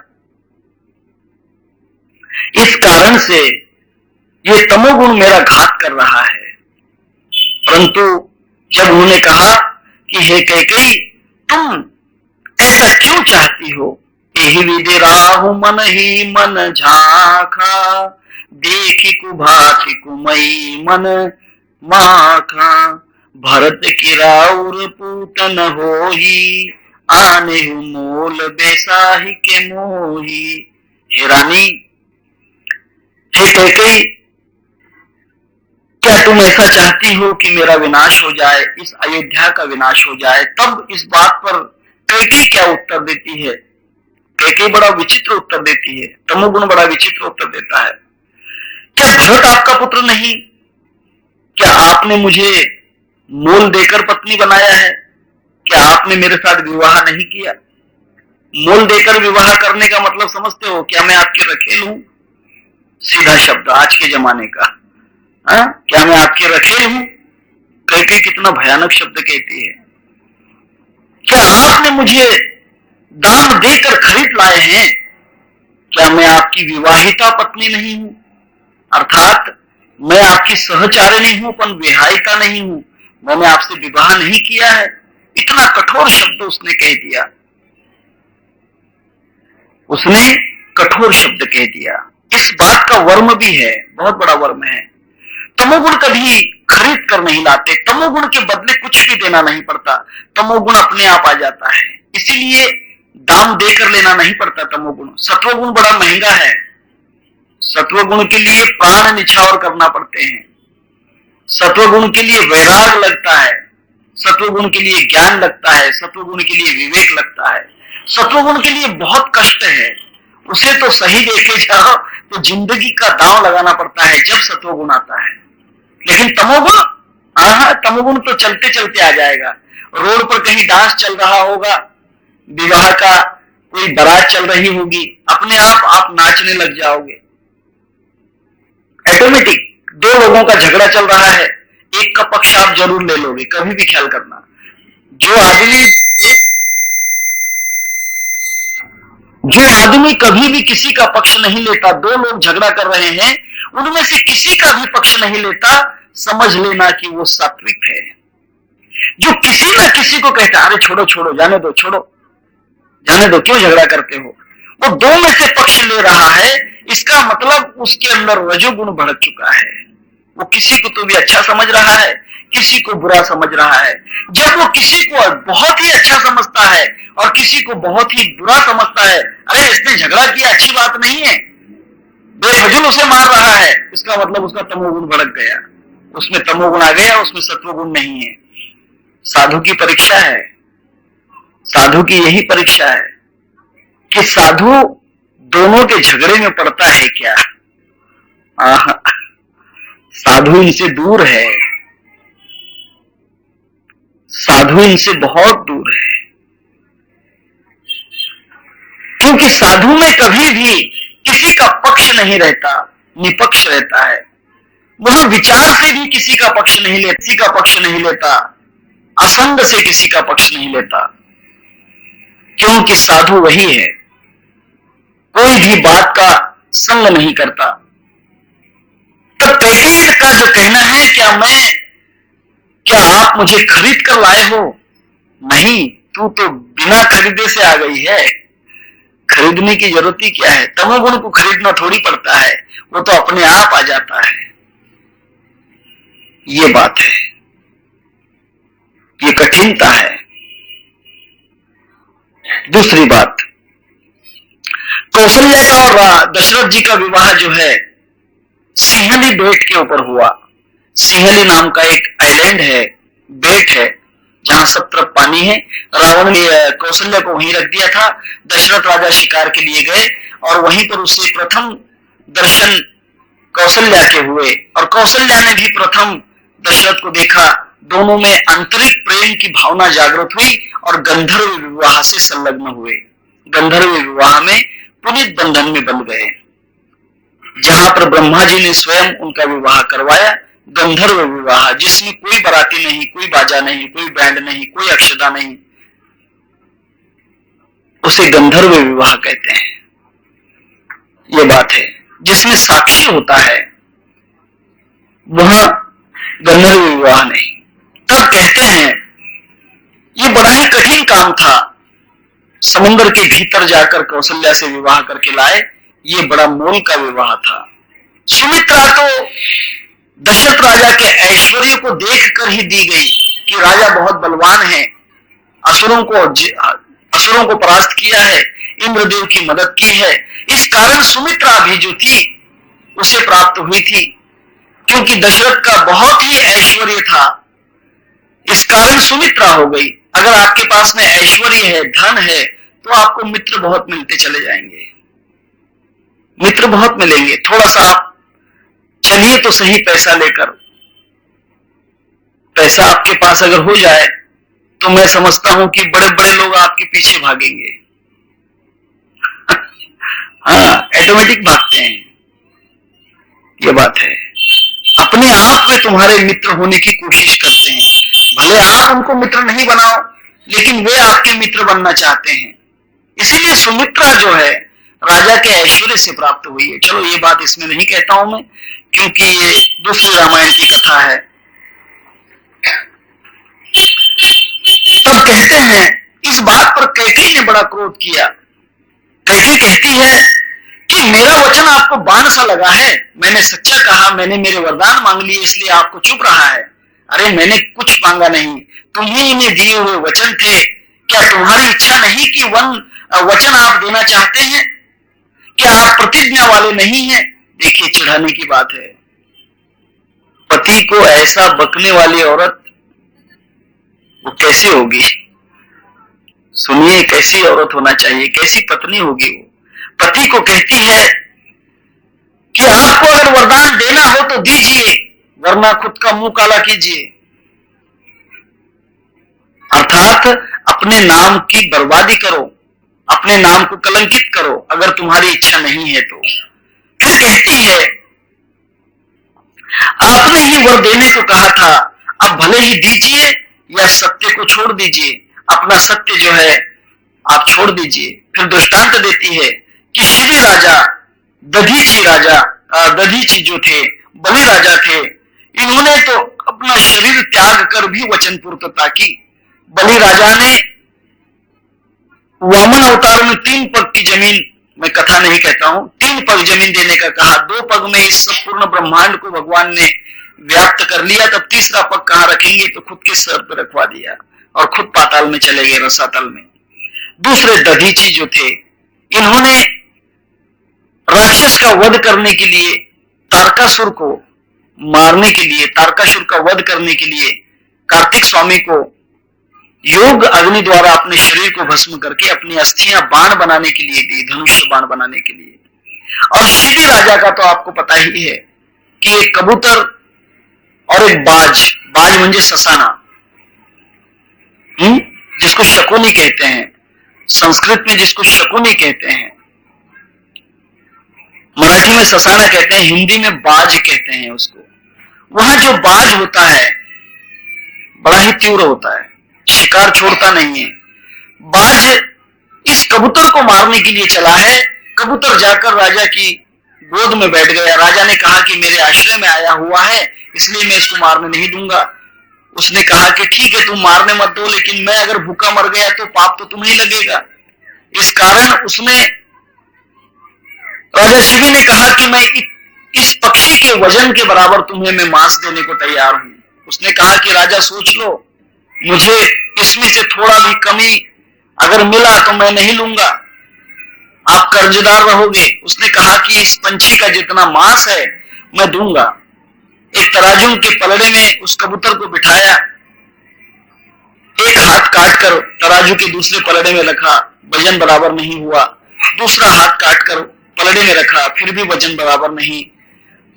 इस कारण से ये तमोगुण मेरा घात कर रहा है। परंतु जब उन्होंने कहा कि हे कैकेयी, तुम ऐसा क्यों चाहती हो, एहि विधि राहु मन ही मन झांखा, देखी कुभाति कुमई मन माखा, भरत की राउर पूतन होही, आने मोल बेसाही के मोही। हे रानी, हे कैकेयी, क्या तुम ऐसा चाहती हो कि मेरा विनाश हो जाए, इस अयोध्या का विनाश हो जाए? तब इस बात पर कैकेयी क्या उत्तर देती है? कैकेयी बड़ा विचित्र उत्तर देती है, तमोगुण बड़ा विचित्र उत्तर देता है। क्या भरत आपका पुत्र नहीं? क्या आपने मुझे मोल देकर पत्नी बनाया है? क्या आपने मेरे साथ विवाह नहीं किया? मोल देकर विवाह करने का मतलब समझते हो? क्या मैं आपके रखेल हूं? सीधा शब्द आज के जमाने का। क्या मैं आपके रखेल हूं? कैकेयी कितना भयानक शब्द कहती है। क्या आपने मुझे दाम देकर खरीद लाए हैं? क्या मैं आपकी विवाहिता पत्नी नहीं हूं? अर्थात मैं आपकी सहचारिणी हूं, पर विवाहिता नहीं हूं। मैंने आपसे विवाह नहीं किया है। इतना कठोर शब्द उसने कह दिया, उसने कठोर शब्द कह दिया। इस बात का वर्म भी है, बहुत बड़ा वर्म है। तमोगुण कभी खरीद कर नहीं लाते, तमोगुण के बदले कुछ भी देना नहीं पड़ता, तमोगुण अपने आप आ जाता है। इसीलिए दाम देकर लेना नहीं पड़ता तमोगुण। सत्वगुण बड़ा महंगा है, सत्वगुण के लिए प्राण निछावर करना पड़ते हैं, सत्वगुण के लिए वैराग लगता है, सत्वगुण के लिए ज्ञान लगता है, सत्वगुण के लिए विवेक लगता है, सत्वगुण के लिए बहुत कष्ट है। उसे तो सही देखे जाओ तो जिंदगी का दांव लगाना पड़ता है जब सत्वगुण आता है। लेकिन तमोगुण, तमोगुण तो चलते चलते आ जाएगा। रोड पर कहीं डांस चल रहा होगा, विवाह का कोई बारात चल रही होगी, अपने आप नाचने लग जाओगे ऑटोमेटिक। दो लोगों का झगड़ा चल रहा है, एक का पक्ष आप जरूर ले लोगे, कभी भी ख्याल करना। जो आदमी कभी भी किसी का पक्ष नहीं लेता, दो लोग झगड़ा कर रहे हैं, उनमें से किसी का भी पक्ष नहीं लेता, समझ लेना कि वो सात्विक है। जो किसी ना किसी को कहता अरे छोड़ो छोड़ो, जाने दो, छोड़ो जाने दो, क्यों झगड़ा करते हो, वो दो में से पक्ष ले रहा है, इसका मतलब उसके अंदर रजोगुण भड़क चुका है। वो किसी को तो भी अच्छा समझ रहा है, किसी को बुरा समझ रहा है। जब वो किसी को बहुत ही अच्छा समझता है और किसी को बहुत ही बुरा समझता है, अरे इसने झगड़ा किया, अच्छी बात नहीं है, बेफजूल उसे मार रहा है, इसका मतलब उसका तमोगुण भड़क गया, उसमें तमोगुण आ गया, उसमें सत्वगुण नहीं है। साधु की परीक्षा है, साधु की यही परीक्षा है कि साधु दोनों के झगड़े में पड़ता है क्या। साधु इनसे दूर है, साधु इनसे बहुत दूर है, क्योंकि साधु में कभी भी किसी का पक्ष नहीं रहता, निपक्ष रहता है। वह विचार से भी किसी का पक्ष नहीं लेता, असंग से किसी का पक्ष नहीं लेता, क्योंकि साधु वही है, कोई भी बात का संग नहीं करता। तो कैकेयी का जो कहना है, क्या आप मुझे खरीद कर लाए हो? नहीं, तू तो बिना खरीदे से आ गई है, खरीदने की जरूरत ही क्या है? तमोगुण को खरीदना थोड़ी पड़ता है, वो तो अपने आप आ जाता है। ये बात है, ये कठिनता है। दूसरी बात, कौशल्या का और दशरथ जी का विवाह जो है सिंहली बेट के ऊपर हुआ। सिंहली नाम का एक आइलैंड है, बेट है, जहां सब तरफ पानी है। रावण ने कौशल्या को वहीं रख दिया था। दशरथ राजा शिकार के लिए गए और वहीं पर उसे प्रथम दर्शन कौशल्या के हुए, और कौशल्या ने भी प्रथम दशरथ को देखा। दोनों में आंतरिक प्रेम की भावना जागृत हुई और गंधर्व विवाह से संलग्न हुए। गंधर्व विवाह में पुनीत बंधन में बंध गए, जहां पर ब्रह्मा जी ने स्वयं उनका विवाह करवाया। गंधर्व विवाह, जिसमें कोई बाराती नहीं, कोई बाजा नहीं, कोई बैंड नहीं, कोई अक्षता नहीं, उसे गंधर्व विवाह कहते हैं। यह बात है, जिसमें साक्षी होता है, वह गंधर्व विवाह नहीं। तब कहते हैं ये बड़ा ही कठिन काम था। समय समुद्र के भीतर जाकर कौशल्या से विवाह करके लाए। ये बड़ा मोल का विवाह था। सुमित्रा तो दशरथ राजा के ऐश्वर्य को देखकर ही दी गई कि राजा बहुत बलवान है, असुरों को परास्त किया है, इंद्रदेव की मदद की है। इस कारण सुमित्रा भी जो थी उसे प्राप्त हुई थी, क्योंकि दशरथ का बहुत ही ऐश्वर्य था, इस कारण सुमित्रा हो गई। अगर आपके पास में ऐश्वर्य है, धन है, तो आपको मित्र बहुत मिलते चले जाएंगे, मित्र बहुत मिलेंगे। थोड़ा सा आप चलिए तो सही पैसा लेकर, पैसा आपके पास अगर हो जाए तो मैं समझता हूं कि बड़े बड़े लोग आपके पीछे भागेंगे। हाँ, ऑटोमेटिक भागते हैं, ये बात है। अपने आप में तुम्हारे मित्र होने की कोशिश करते हैं, भले आप उनको मित्र नहीं बनाओ, लेकिन वे आपके मित्र बनना चाहते हैं। इसीलिए सुमित्रा जो है राजा के ऐश्वर्य से प्राप्त हुई है। चलो, ये बात इसमें नहीं कहता हूं मैं, क्योंकि ये दूसरे रामायण की कथा है। तब कहते हैं, इस बात पर कैकेयी ने बड़ा क्रोध किया। कैकेयी कहती है कि मेरा वचन आपको बाण सा लगा है, मैंने सच्चा कहा, मैंने मेरे वरदान मांग लिए, इसलिए आपको चुप रहा है। अरे मैंने कुछ मांगा नहीं, तुम्हें इन्हें दिए हुए वचन थे। क्या तुम्हारी इच्छा नहीं कि वचन आप देना चाहते हैं? क्या आप प्रतिज्ञा वाले नहीं हैं? देखिए, चिढ़ाने की बात है। पति को ऐसा बकने वाली औरत वो कैसी होगी? सुनिए, कैसी औरत होना चाहिए, कैसी पत्नी होगी वो। पति को कहती है कि आपको अगर वरदान देना हो तो दीजिए, वरना खुद का मुंह काला कीजिए। अर्थात अपने नाम की बर्बादी करो, अपने नाम को कलंकित करो, अगर तुम्हारी इच्छा नहीं है तो। फिर कहती है, आपने ही वर देने को कहा था, अब भले ही दीजिए या सत्य को छोड़ दीजिए, अपना सत्य जो है आप छोड़ दीजिए। फिर दृष्टांत देती है कि शिवी राजा, दधीची जो थे, बलि राजा थे, इन्होंने तो अपना शरीर त्याग कर भी वचन पूर्तता की। बलि राजा ने वामन अवतार में 3 पग की जमीन, मैं कथा नहीं कहता हूं, 3 पग जमीन देने का कहा। 2 पग में इस संपूर्ण ब्रह्मांड को भगवान ने व्याप्त कर लिया, तब तीसरा पग कहां रखेंगे तो खुद के सर पर रखवा दिया और खुद पाताल में चले गए, रसातल में। दूसरे दधीची जो थे, इन्होंने राक्षस का वध करने के लिए, तारकासुर को मारने के लिए, तारकासुर का वध करने के लिए कार्तिक स्वामी को योग अग्नि द्वारा अपने शरीर को भस्म करके अपनी अस्थियां बाण बनाने के लिए दी, धनुष्य बाण बनाने के लिए। और शिवी राजा का तो आपको पता ही है कि एक कबूतर और एक बाज, बाज म्हणजे ससाना, जिसको शकुनी कहते हैं, संस्कृत में जिसको शकुनी कहते हैं, मराठी में ससाना कहते हैं, हिंदी में बाज कहते हैं उसको। वहां जो बाज होता है बड़ा ही तीव्र होता है, शिकार छोड़ता नहीं है। बाज इस कबूतर को मारने के लिए चला है। कबूतर जाकर राजा की गोद में बैठ गया। राजा ने कहा कि मेरे आश्रय में आया हुआ है, इसलिए मैं इसको मारने नहीं दूंगा। उसने कहा कि ठीक है, तुम मारने मत दो, लेकिन मैं अगर भूखा मर गया तो पाप तो तुम्हें लगेगा। इस कारण उसने, राजा शिवी ने कहा कि मैं इस पक्षी के वजन के बराबर तुम्हें मैं मांस देने को तैयार हूं। उसने कहा कि राजा सोच लो, मुझे इसमें से थोड़ा भी कमी अगर मिला तो मैं नहीं लूंगा, आप कर्जदार रहोगे। उसने कहा कि इस पंछी का जितना मांस है मैं दूंगा। एक तराजू के पलड़े में उस कबूतर को बिठाया, एक हाथ काटकर तराजू के दूसरे पलड़े में रखा, वजन बराबर नहीं हुआ। दूसरा हाथ काटकर पलड़े में रखा, फिर भी वजन बराबर नहीं।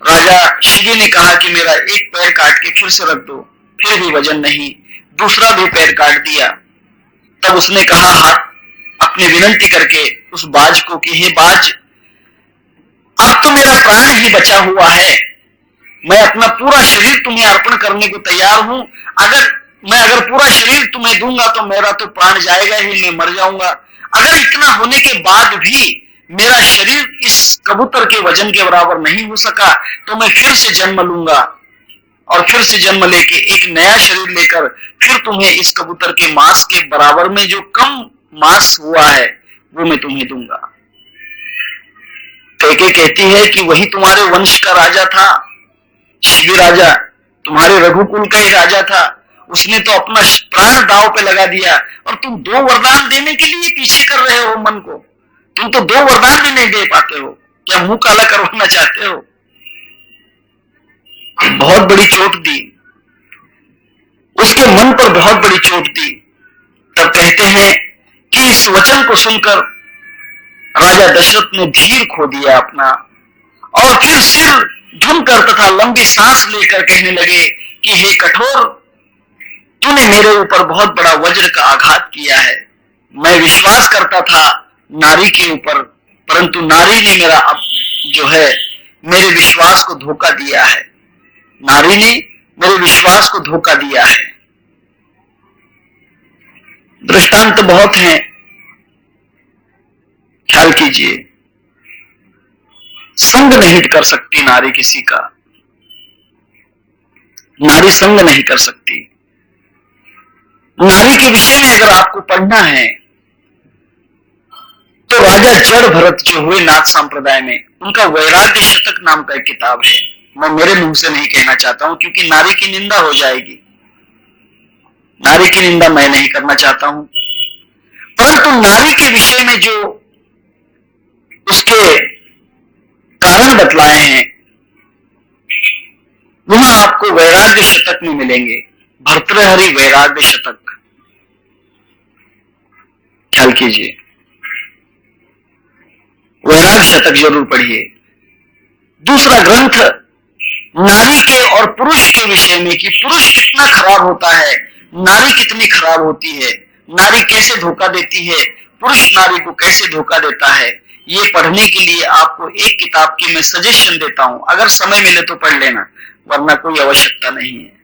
राजा शिवी ने कहा कि मेरा एक पैर काट के फिर से रख दो, फिर भी वजन नहीं। दूसरा भी पैर काट दिया। तब उसने कहा हाथ अपनी विनंती करके उस बाज को कि हे बाज, अब तो मेरा प्राण ही बचा हुआ है, मैं अपना पूरा शरीर तुम्हें अर्पण करने को तैयार हूं। अगर पूरा शरीर तुम्हें दूंगा तो मेरा तो प्राण जाएगा ही, मैं मर जाऊंगा। अगर इतना होने के बाद भी मेरा शरीर इस कबूतर के वजन के बराबर नहीं हो सका तो मैं फिर से जन्म लूंगा और फिर से जन्म लेके एक नया शरीर लेकर फिर तुम्हें इस कबूतर के मांस के बराबर में जो कम मांस हुआ है वो मैं तुम्हें दूंगा। कैके कहती है कि वही तुम्हारे वंश का राजा था, शिवी राजा, तुम्हारे रघुकुल का ही राजा था, उसने तो अपना प्राण दांव पे लगा दिया और तुम 2 वरदान देने के लिए पीछे कर रहे हो मन को। तुम तो 2 वरदान भी नहीं दे पाते हो, क्या मुंह काला करवाना चाहते हो? बहुत बड़ी चोट दी, उसके मन पर बहुत बड़ी चोट दी। तब कहते हैं कि इस वचन को सुनकर राजा दशरथ ने धीर खो दिया अपना, और फिर सिर झुककर तथा लंबी सांस लेकर कहने लगे कि हे कठोर, तूने मेरे ऊपर बहुत बड़ा वज्र का आघात किया है। मैं विश्वास करता था नारी के ऊपर, परंतु नारी ने मेरा अब जो है मेरे विश्वास को धोखा दिया है। नारी ने मेरे विश्वास को धोखा दिया है। दृष्टांत बहुत हैं, ख्याल कीजिए। संग नहीं कर सकती नारी किसी का, नारी संग नहीं कर सकती। नारी के विषय में अगर आपको पढ़ना है तो राजा जड़ भरत जो हुए नाथ संप्रदाय में, उनका वैराग्य शतक नाम का एक किताब है। मैं मेरे मुंह से नहीं कहना चाहता हूं क्योंकि नारी की निंदा हो जाएगी, नारी की निंदा मैं नहीं करना चाहता हूं, परंतु नारी के विषय में जो उसके कारण बतलाए हैं वह आपको वैराग्य शतक में मिलेंगे। भर्तृहरि वैराग्य शतक, ख्याल कीजिए, वैराग्य शतक जरूर पढ़िए। दूसरा ग्रंथ नारी के और पुरुष के विषय में कि पुरुष कितना खराब होता है, नारी कितनी खराब होती है, नारी कैसे धोखा देती है, पुरुष नारी को कैसे धोखा देता है, ये पढ़ने के लिए आपको एक किताब की मैं सजेशन देता हूं। अगर समय मिले तो पढ़ लेना, वरना कोई आवश्यकता नहीं है।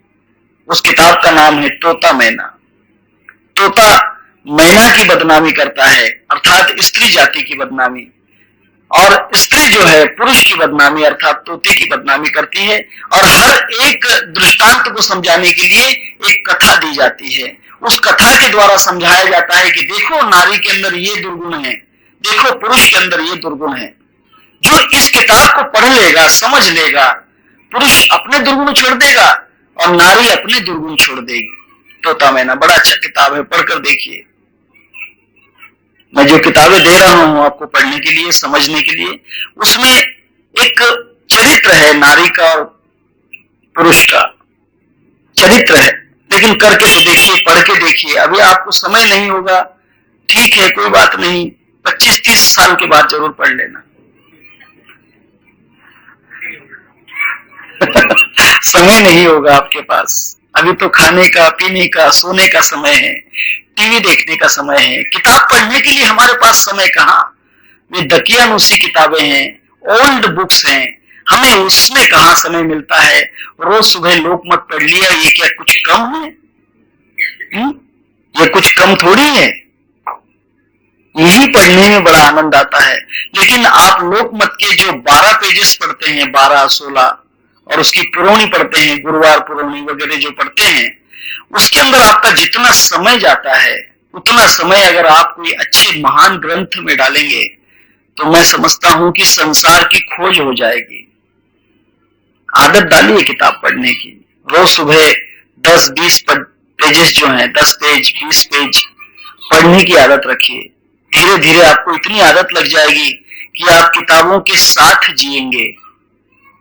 उस किताब का नाम है तोता मैना। तोता मैना की बदनामी करता है, अर्थात स्त्री जाति की बदनामी, और स्त्री जो है पुरुष की बदनामी अर्थात तोते की बदनामी करती है। और हर एक दृष्टांत को समझाने के लिए एक कथा दी जाती है। उस कथा के द्वारा समझाया जाता है कि देखो नारी के अंदर ये दुर्गुण है, देखो पुरुष के अंदर ये दुर्गुण है। जो इस किताब को पढ़ लेगा, समझ लेगा, पुरुष अपने दुर्गुण छोड़ देगा और नारी अपने दुर्गुण छोड़ देगी। तोता मैना बड़ा अच्छा किताब है, पढ़कर देखिए। मैं जो किताबें दे रहा हूं आपको पढ़ने के लिए, समझने के लिए, उसमें एक चरित्र है नारी का और पुरुष का चरित्र है। लेकिन करके तो देखिए, पढ़ के देखिए। अभी आपको समय नहीं होगा, ठीक है, कोई बात नहीं, 25-30 साल के बाद जरूर पढ़ लेना। समय नहीं होगा आपके पास, अभी तो खाने का, पीने का, सोने का समय है, टीवी देखने का समय है। किताब पढ़ने के लिए हमारे पास समय कहाँ? ये दकियानूसी किताबें हैं, ओल्ड बुक्स हैं, हमें उसमें कहाँ समय मिलता है? रोज सुबह लोकमत पढ़ लिया, ये क्या कुछ कम है? ये कुछ कम थोड़ी है, यही पढ़ने में बड़ा आनंद आता है। लेकिन आप लोकमत के जो 12 पेजेस पढ़ते हैं, 12-16, और उसकी पुरौनी पढ़ते हैं, गुरुवार पुरौनी वगैरह जो पढ़ते हैं, उसके अंदर आपका जितना समय जाता है उतना समय अगर आप कोई अच्छे महान ग्रंथ में डालेंगे तो मैं समझता हूं कि संसार की खोज हो जाएगी। आदत डालिए किताब पढ़ने की, रोज सुबह 10-20 पेजेस जो हैं, 10 पेज, 20 पेज पढ़ने की आदत रखिए। धीरे धीरे आपको इतनी आदत लग जाएगी कि आप किताबों के साथ जिएंगे।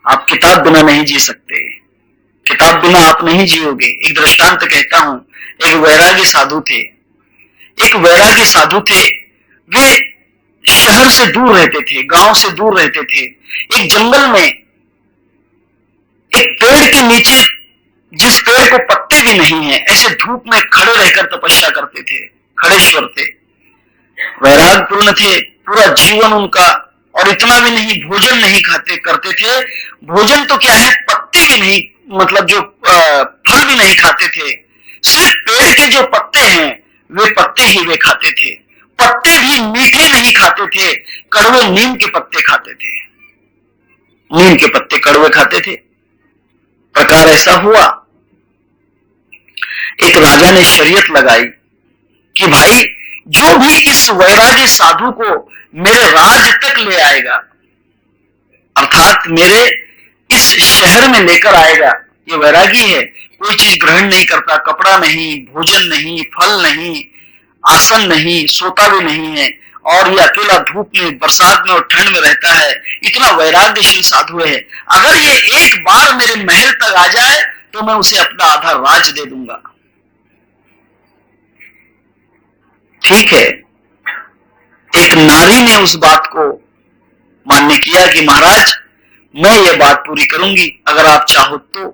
आप किताब बिना नहीं जी सकते, किताब बिना आप नहीं जियोगे। एक दृष्टांत कहता हूं, एक वैरागी साधु थे, एक वैरागी साधु थे। वे शहर से दूर रहते थे, गांव से दूर रहते थे। एक जंगल में एक पेड़ के नीचे, जिस पेड़ को पत्ते भी नहीं है, ऐसे धूप में खड़े रहकर तपस्या करते थे। खड़ेश्वर थे, वैराग पूर्ण थे, पूरा जीवन उनका, और इतना भी नहीं, भोजन नहीं खाते करते थे। भोजन तो क्या है, पत्ते भी नहीं, मतलब जो फल भी नहीं खाते थे, सिर्फ पेड़ के जो पत्ते हैं वे पत्ते ही वे खाते थे। पत्ते भी मीठे नहीं खाते थे, कड़वे नीम के पत्ते खाते थे, नीम के पत्ते कड़वे खाते थे। प्रकार ऐसा हुआ, एक राजा ने शरीयत लगाई कि भाई जो भी इस वैरागी साधु को मेरे राज तक ले आएगा, अर्थात मेरे इस शहर में लेकर आएगा, ये वैरागी है, कोई चीज ग्रहण नहीं करता, कपड़ा नहीं, भोजन नहीं, फल नहीं, आसन नहीं, सोता भी नहीं है, और ये अकेला धूप में, बरसात में और ठंड में रहता है, इतना वैराग्यशील साधु है। अगर ये एक बार मेरे महल तक आ जाए तो मैं उसे अपना आधा राज दे दूंगा। ठीक है, एक नारी ने उस बात को मान्य किया कि महाराज मैं ये बात पूरी करूंगी अगर आप चाहो तो।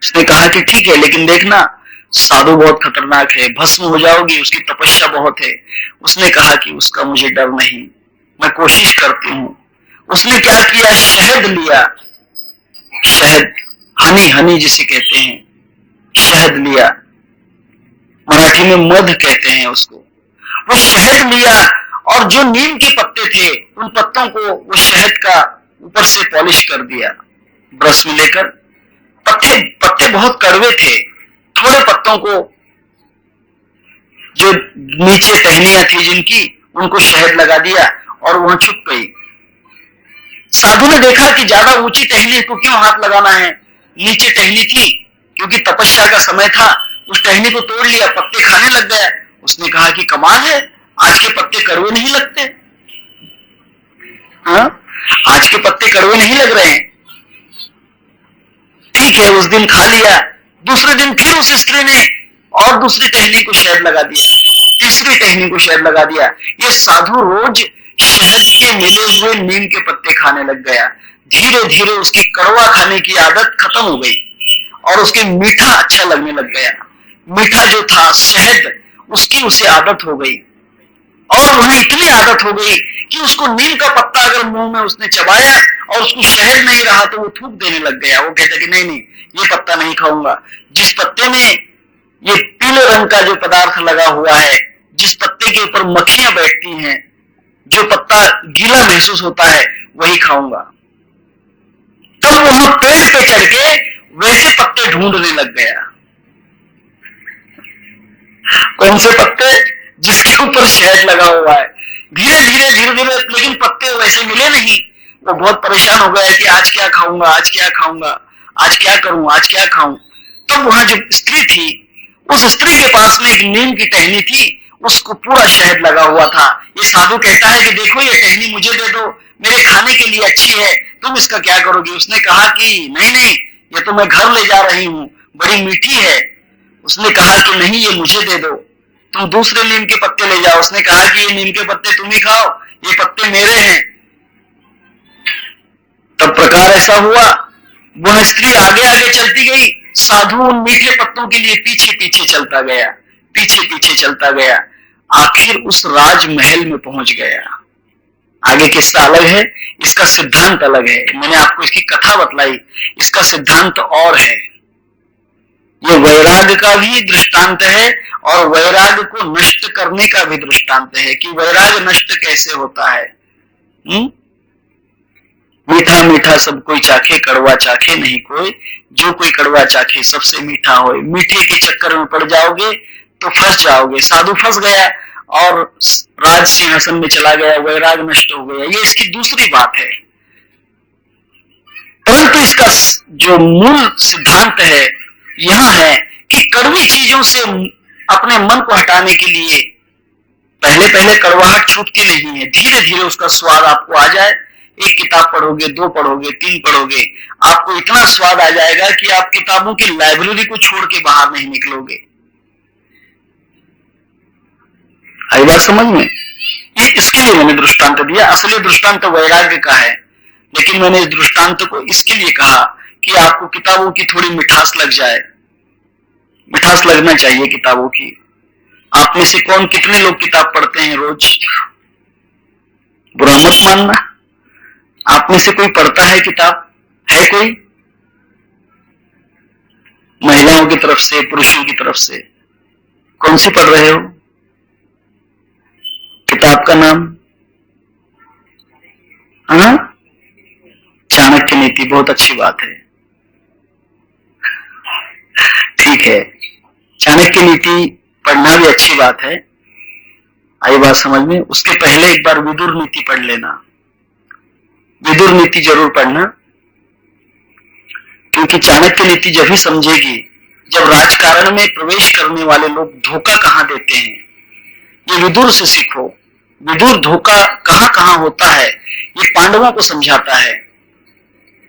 उसने कहा कि ठीक है, लेकिन देखना साधु बहुत खतरनाक है, भस्म हो जाओगी, उसकी तपस्या बहुत है। उसने कहा कि उसका मुझे डर नहीं, मैं कोशिश करती हूं। उसने क्या किया, शहद लिया, शहद, हनी, हनी जिसे कहते हैं, शहद लिया, मराठी में मध कहते हैं उसको। वो शहद लिया और जो नीम के पत्ते थे उन पत्तों को वो शहद का ऊपर से पॉलिश कर दिया ब्रश में लेकर। पत्ते बहुत कड़वे थे, थोड़े पत्तों को, जो नीचे टहनियां थी जिनकी, उनको शहद लगा दिया और वहां छुप गई। साधु ने देखा कि ज्यादा ऊंची टहनी को क्यों हाथ लगाना है, नीचे टहनी थी, क्योंकि तपस्या का समय था, उस टहनी को तोड़ लिया, पत्ते खाने लग गया। उसने कहा कि कमाल है, आज के पत्ते कड़वे नहीं लगते। हाँ, आज के पत्ते कड़वे नहीं लग रहे हैं। ठीक है, उस दिन खा लिया। दूसरे दिन फिर उस स्त्री ने और दूसरी टहनी को शहद लगा दिया, तीसरी टहनी को शहद लगा दिया। ये साधु रोज शहद के मिले हुए नीम के पत्ते खाने लग गया। धीरे धीरे उसकी कड़वा खाने की आदत खत्म हो गई और उसके मीठा अच्छा लगने लग गया। मीठा जो था शहद, उसकी उसे आदत हो गई, और उन्हें इतनी आदत हो गई कि उसको नीम का पत्ता अगर मुंह में उसने चबाया और उसको शहद नहीं रहा तो वो थूक देने लग गया। वो कहता कि नहीं नहीं, ये पत्ता नहीं खाऊंगा। जिस पत्ते में ये पीले रंग का जो पदार्थ लगा हुआ है, जिस पत्ते के ऊपर मक्खियां बैठती हैं, जो पत्ता गीला महसूस होता है, वही खाऊंगा। तब वहां पेड़ पे चढ़ के वैसे पत्ते ढूंढने लग गया। कौन से पत्ते? जिसके ऊपर शहद लगा हुआ है। धीरे धीरे, लेकिन पत्ते वैसे मिले नहीं। वो बहुत परेशान हो गया कि आज क्या खाऊंगा, आज क्या खाऊंगा, आज क्या करूं, आज क्या खाऊं। तब वहां जो स्त्री थी, उस स्त्री के पास में एक नीम की टहनी थी, उसको पूरा शहद लगा हुआ था। ये साधु कहता है कि देखो ये टहनी मुझे दे दो, मेरे खाने के लिए अच्छी है, तुम इसका क्या करोगे? उसने कहा कि नहीं नहीं, ये तो मैं घर ले जा रही हूं, बड़ी मीठी है। उसने कहा कि नहीं, ये मुझे दे दो, तुम दूसरे नीम के पत्ते ले जाओ। उसने कहा कि ये नीम के पत्ते तुम ही खाओ, ये पत्ते मेरे हैं। तब प्रकार ऐसा हुआ, वह स्त्री आगे आगे चलती गई, साधु उन मीठे पत्तों के लिए पीछे पीछे चलता गया, पीछे पीछे चलता गया, आखिर उस राजमहल में पहुंच गया। आगे किस्सा अलग है, इसका सिद्धांत अलग है। मैंने आपको इसकी कथा बतलाई, इसका सिद्धांत और है। ये वैराग का भी दृष्टांत है और वैराग को नष्ट करने का भी दृष्टांत है कि वैराग नष्ट कैसे होता है। मीठा मीठा सब कोई चाखे, कड़वा चाखे नहीं कोई, जो कोई कड़वा चाखे सबसे मीठा होए। मीठे के चक्कर में पड़ जाओगे तो फंस जाओगे। साधु फंस गया और राज सिंहासन में चला गया, वैराग नष्ट हो गया। ये इसकी दूसरी बात है। परंतु इसका जो मूल सिद्धांत है यह है कि कड़वी चीजों से अपने मन को हटाने के लिए पहले पहले कड़वाहट छूटती नहीं है, धीरे धीरे उसका स्वाद आपको आ जाए। एक किताब पढ़ोगे, 2 पढ़ोगे, 3 पढ़ोगे, आपको इतना स्वाद आ जाएगा कि आप किताबों की लाइब्रेरी को छोड़ के बाहर नहीं निकलोगे। आई बात समझ में? ये इसके लिए मैंने दृष्टांत दिया। असली दृष्टांत वैराग्य का है, लेकिन मैंने इस दृष्टांत को इसके लिए कहा कि आपको किताबों की थोड़ी मिठास लग जाए। मिठास लगना चाहिए किताबों की। आप में से कौन, कितने लोग किताब पढ़ते हैं रोज? बुरा मत मानना। आप में से कोई पढ़ता है किताब? है कोई? महिलाओं की तरफ से, पुरुषों की तरफ से कौन सी पढ़ रहे हो किताब का नाम? हाँ, चाणक्य नीति। बहुत अच्छी बात है, ठीक है। चाणक्य नीति पढ़ना भी अच्छी बात है, आई बात समझ में। उसके पहले एक बार विदुर नीति पढ़ लेना, विदुर नीति जरूर पढ़ना, क्योंकि चाणक्य नीति जब ही समझेगी जब राजकारण में प्रवेश करने वाले लोग धोखा कहाँ देते हैं। ये विदुर से सीखो, विदुर धोखा कहाँ कहाँ होता है ये पांडवों को समझाता है।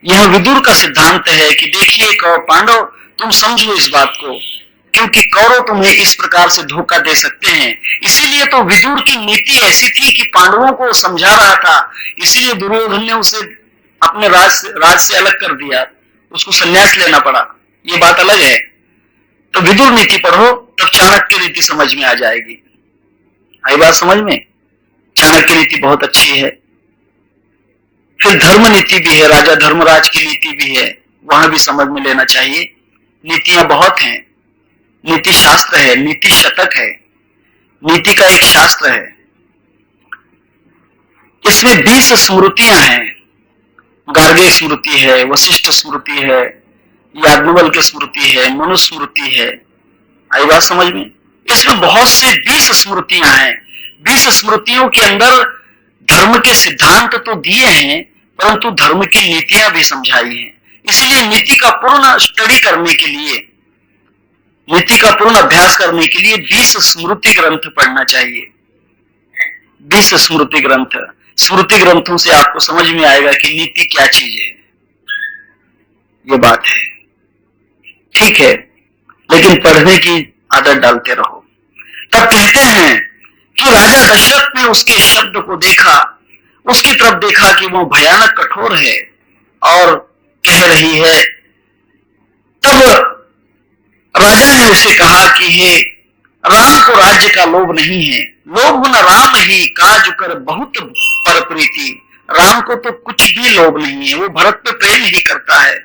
यह विदुर का सिद्धांत है कि देखिए पांडव, तुम समझो इस बात को, क्योंकि कौरव तुम्हें इस प्रकार से धोखा दे सकते हैं। इसीलिए तो विदुर की नीति ऐसी थी कि पांडवों को समझा रहा था, इसीलिए दुर्योधन ने उसे अपने राज से अलग कर दिया, उसको संन्यास लेना पड़ा, ये बात अलग है। तो विदुर नीति पढ़ो, तब चाणक्य नीति समझ में आ जाएगी। आई बात समझ में। चाणक्य नीति बहुत अच्छी है। फिर धर्म नीति भी है, राजा धर्मराज की नीति भी है, वहां भी समझ में लेना चाहिए। नीतियां बहुत हैं, नीति शास्त्र है, नीति शतक है, नीति का एक शास्त्र है। इसमें 20 स्मृतियां हैं, गार्गे स्मृति है, वशिष्ठ स्मृति है, याज्ञवल्क्य स्मृति है, मनुस्मृति है। आई बात समझ में। इसमें बहुत से 20 स्मृतियां हैं। 20 स्मृतियों के अंदर धर्म के सिद्धांत तो दिए हैं, परंतु धर्म की नीतियां भी समझाई हैं। इसलिए नीति का पूर्ण स्टडी करने के लिए, नीति का पूर्ण अभ्यास करने के लिए 20 स्मृति ग्रंथ पढ़ना चाहिए। 20 स्मृति ग्रंथ, स्मृति ग्रंथों से आपको समझ में आएगा कि नीति क्या चीज है, ये बात है। ठीक है, लेकिन पढ़ने की आदत डालते रहो। तब कहते हैं कि राजा दशरथ ने उसके शब्द को देखा, उसकी तरफ देखा कि वो भयानक कठोर है और कह रही है। तब राजा ने उसे कहा कि हे राम को राज्य का लोभ नहीं है, लोभ न राम ही काज कर बहुत पर प्रीति। राम को तो कुछ भी लोभ नहीं है, वो भरत पे प्रेम ही करता है,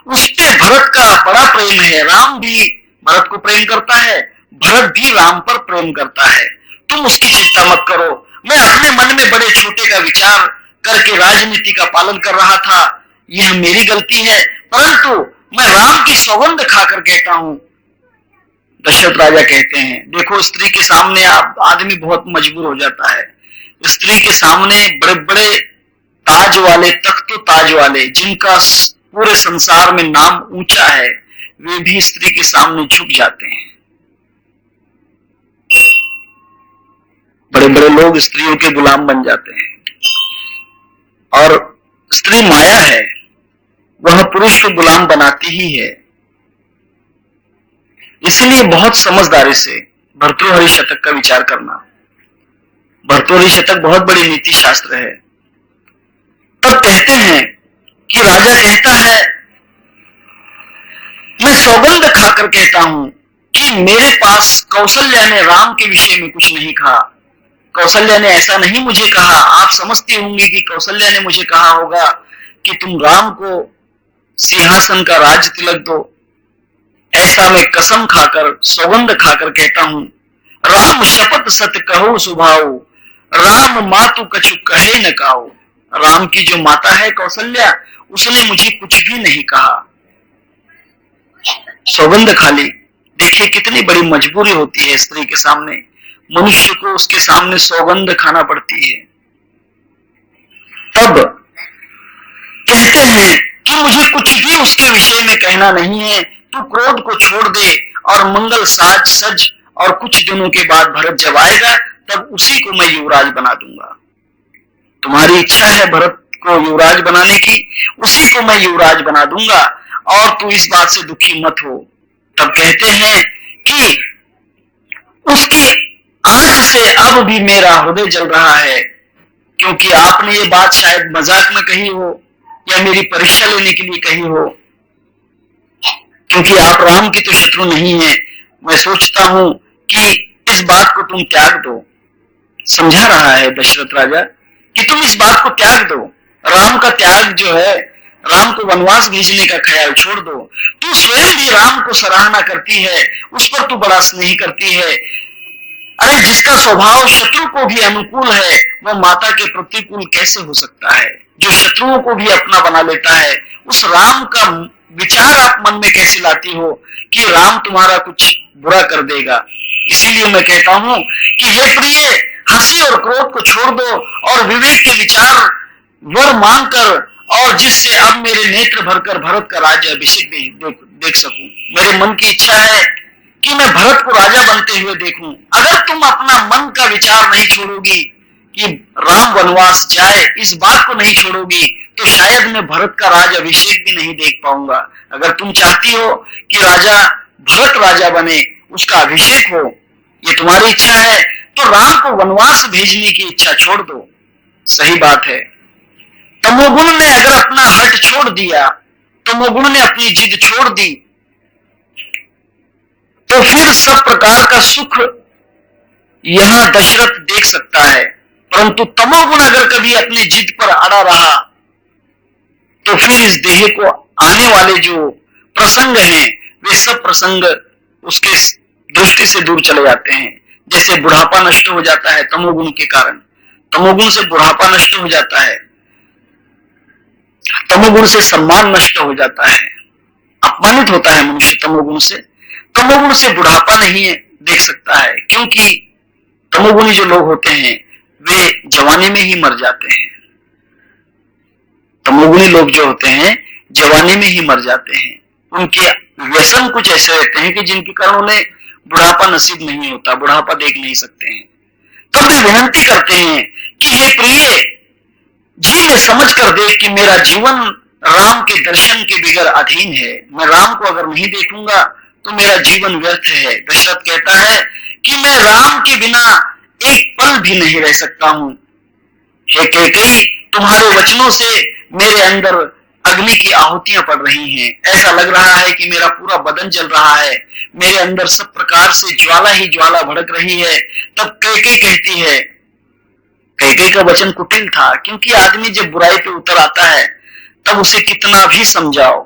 उस पे भरत का बड़ा प्रेम है। राम भी भरत को प्रेम करता है, भरत भी राम पर प्रेम करता है। तुम उसकी चिंता मत करो। मैं अपने मन में बड़े छोटे का विचार करके राजनीति का पालन कर रहा था, यह मेरी गलती है, परंतु मैं राम की सौगंध खाकर कहता हूं। दशरथ राजा कहते हैं, देखो स्त्री के सामने आप आदमी बहुत मजबूर हो जाता है। स्त्री के सामने बड़े बड़े ताज वाले, तख्त ताज वाले, जिनका पूरे संसार में नाम ऊंचा है, वे भी स्त्री के सामने झुक जाते हैं। बड़े बड़े लोग स्त्रियों के गुलाम बन जाते हैं। और स्त्री माया है, वह पुरुष को गुलाम बनाती ही है। इसलिए बहुत समझदारी से भर्तृहरि शतक का विचार करना। भर्तृहरि शतक बहुत बड़ी नीति शास्त्र है। तब कहते हैं कि राजा कहता है, मैं सौगंध खाकर कहता हूं कि मेरे पास कौशल्या ने राम के विषय में कुछ नहीं कहा। कौशल्या ने ऐसा नहीं मुझे कहा। आप समझती होंगी कि कौशल्या ने मुझे कहा होगा कि तुम राम को सिंहासन का राज तिलक दो। ऐसा मैं कसम खाकर, सौगंध खाकर कहता हूं। राम शपथ सत्य कहो सुभाओ, राम मातु कछु कहे न काओ। राम की जो माता है कौशल्या, उसने मुझे कुछ भी नहीं कहा। सौगंध खाली। देखिए कितनी बड़ी मजबूरी होती है स्त्री के सामने, मनुष्य को उसके सामने सौगंध खाना पड़ती है। तब कहते हैं कि मुझे कुछ भी उसके विषय में कहना नहीं है, तू क्रोध को छोड़ दे और मंगल साज सज, और कुछ दिनों के बाद भरत जब आएगा तब उसी को मैं युवराज बना दूंगा। तुम्हारी इच्छा है भरत को युवराज बनाने की, उसी को मैं युवराज बना दूंगा, और तू इस बात से दुखी मत हो। तब कहते हैं कि उसकी आंच से अब भी मेरा हृदय जल रहा है, क्योंकि आपने ये बात शायद मजाक में कही हो या मेरी परीक्षा लेने के लिए कही हो, क्योंकि आप राम की तो शत्रु नहीं है। मैं सोचता हूं कि इस बात को तुम त्याग दो। समझा रहा है दशरथ राजा कि तुम इस बात को त्याग दो। राम का त्याग जो है, राम को वनवास भेजने का ख्याल छोड़ दो। तू स्वयं भी राम को सराहना करती है, उस पर तू बड़ा स्नेह करती है। अरे जिसका स्वभाव शत्रु को भी अनुकूल है, वह माता के प्रतिकूल कैसे हो सकता है? जो शत्रुओं को भी अपना बना लेता है, उस राम का विचार आप मन में कैसे लाती हो कि राम तुम्हारा कुछ बुरा कर देगा? इसीलिए मैं कहता हूं कि हे प्रिय, हंसी और क्रोध को छोड़ दो और विवेक के विचार वर मांगकर, और जिससे अब मेरे नेत्र भरकर भरत का राज्य अभिषेक देख सकूं। मेरे मन की इच्छा है कि मैं भरत को राजा बनते हुए देखूं। अगर तुम अपना मन का विचार नहीं छोड़ोगी कि राम वनवास जाए, इस बात को नहीं छोड़ोगी, तो शायद मैं भरत का राज अभिषेक भी नहीं देख पाऊंगा। अगर तुम चाहती हो कि राजा भरत राजा बने, उसका अभिषेक हो, ये तुम्हारी इच्छा है, तो राम को वनवास भेजने की इच्छा छोड़ दो। सही बात है। तमोगुण ने अगर अपना हट छोड़ दिया, तमोगुण ने अपनी जिद छोड़ दी, तो फिर सब प्रकार का सुख यहां दशरथ देख सकता है। परंतु तमोगुण अगर कभी अपनी जिद पर अड़ा रहा, तो फिर इस देह को आने वाले जो प्रसंग हैं, वे सब प्रसंग उसके दृष्टि से दूर चले जाते हैं। जैसे बुढ़ापा नष्ट हो जाता है तमोगुण के कारण, तमोगुण से बुढ़ापा नष्ट हो जाता है, तमोगुण से सम्मान नष्ट हो जाता है, अपमानित होता है मनुष्य तमोगुण से। तमोगुण से बुढ़ापा नहीं है देख सकता है, क्योंकि तमोगुणी जो लोग होते हैं वे जवानी में ही मर जाते हैं। तमोगुणी लोग जो होते हैं जवानी में ही मर जाते हैं। उनके व्यसन कुछ ऐसे रहते हैं कि जिनके कारण उन्हें बुढ़ापा नसीब नहीं होता, बुढ़ापा देख नहीं सकते हैं। तब वे विनती करते हैं कि हे प्रिय जी, ये समझ कर देख कि मेरा जीवन राम के दर्शन के बिगर अधीन है। मैं राम को अगर नहीं देखूंगा तो मेरा जीवन व्यर्थ है। दशरथ कहता है कि मैं राम के बिना एक पल भी नहीं रह सकता हूं। हे कैकेयी, तुम्हारे वचनों से मेरे अंदर अग्नि की आहुतियां पड़ रही हैं। ऐसा लग रहा है कि मेरा पूरा बदन जल रहा है, मेरे अंदर सब प्रकार से ज्वाला ही ज्वाला भड़क रही है। तब कैकेयी कहती है, कैकेयी का वचन कुटिल था, क्योंकि आदमी जब बुराई पे उतर आता है तब उसे कितना भी समझाओ,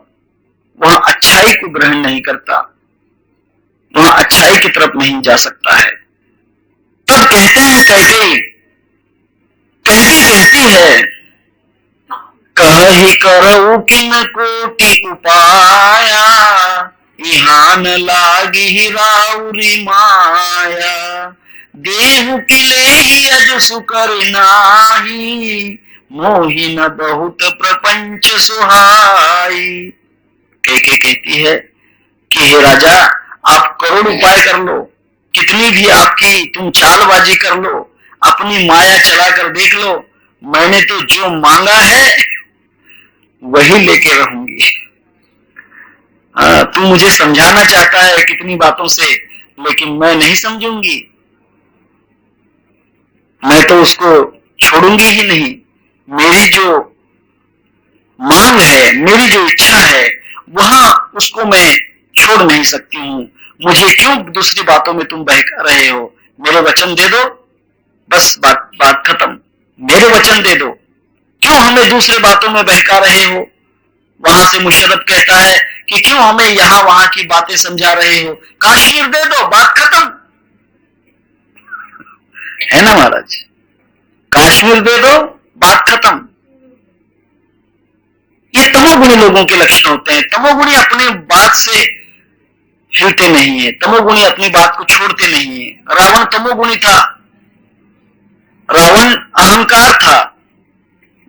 वह अच्छाई को ग्रहण नहीं करता, वह अच्छाई की तरफ नहीं जा सकता है। तब कहते हैं कैकेयी कहती है, कहि करऊ किन कोटि उपाया, इहान लागी राउरी माया, देहु किले ही अज सुकर नाही, मोहि न बहुत प्रपंच सुहाई। कैकेयी कहती है कि हे राजा, आप करोड़ उपाय कर लो, कितनी भी आपकी तुम चालबाजी कर लो, अपनी माया चलाकर देख लो, मैंने तो जो मांगा है वही लेके रहूंगी। तू मुझे समझाना चाहता है कितनी बातों से, लेकिन मैं नहीं समझूंगी, मैं तो उसको छोड़ूंगी ही नहीं। मेरी जो मांग है, मेरी जो इच्छा है, वहां उसको मैं छोड़ नहीं सकती हूं। मुझे क्यों दूसरी बातों में तुम बहका रहे हो? मेरे वचन दे दो, बस बात खत्म। मेरे वचन दे दो, क्यों हमें दूसरे बातों में बहका रहे हो? वहां से मुशर्रफ कहता है कि क्यों हमें यहां वहां की बातें समझा रहे हो? कश्मीर दे दो, बात खत्म है ना महाराज? कश्मीर दे दो, बात खत्म। ये तमोगुणी लोगों के लक्षण होते हैं। तमोगुणी अपनी बात से हिलते नहीं है, तमोगुणी अपनी बात को छोड़ते नहीं है। रावण तमोगुणी था, रावण अहंकार था,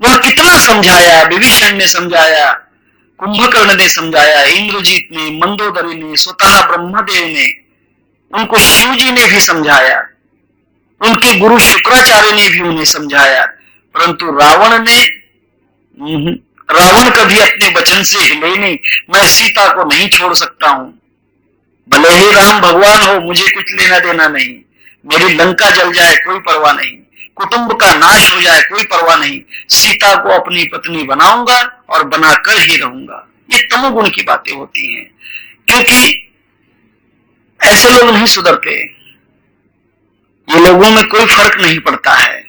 वह कितना समझाया, विभीषण ने समझाया, कुंभकर्ण ने समझाया, इंद्रजीत ने, मंदोदरी ने, स्वतः ब्रह्मदेव ने, उनको शिव जी ने भी समझाया, उनके गुरु शुक्राचार्य ने भी उन्हें समझाया, परंतु रावण कभी अपने वचन से हिले नहीं। मैं सीता को नहीं छोड़ सकता हूं, भले ही राम भगवान हो, मुझे कुछ लेना देना नहीं, मेरी लंका जल जाए कोई परवाह नहीं, कुटुंब का नाश हो जाए कोई परवाह नहीं, सीता को अपनी पत्नी बनाऊंगा और बनाकर ही रहूंगा। ये तमोगुण की बातें होती हैं, क्योंकि ऐसे लोग नहीं सुधरते, ये लोगों में कोई फर्क नहीं पड़ता है।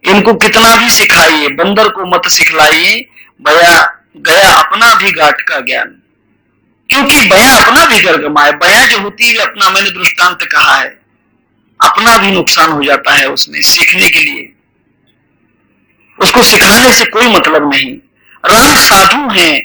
इनको कितना भी सिखाइए, बंदर को मत सिखलाइए, गया अपना भी घाट का ज्ञान, क्योंकि बया अपना भी घर गमाए। बया जो होती है अपना, मैंने दृष्टांत कहा है, अपना भी नुकसान हो जाता है उसमें सीखने के लिए, उसको सिखाने से कोई मतलब नहीं। राम साधु हैं,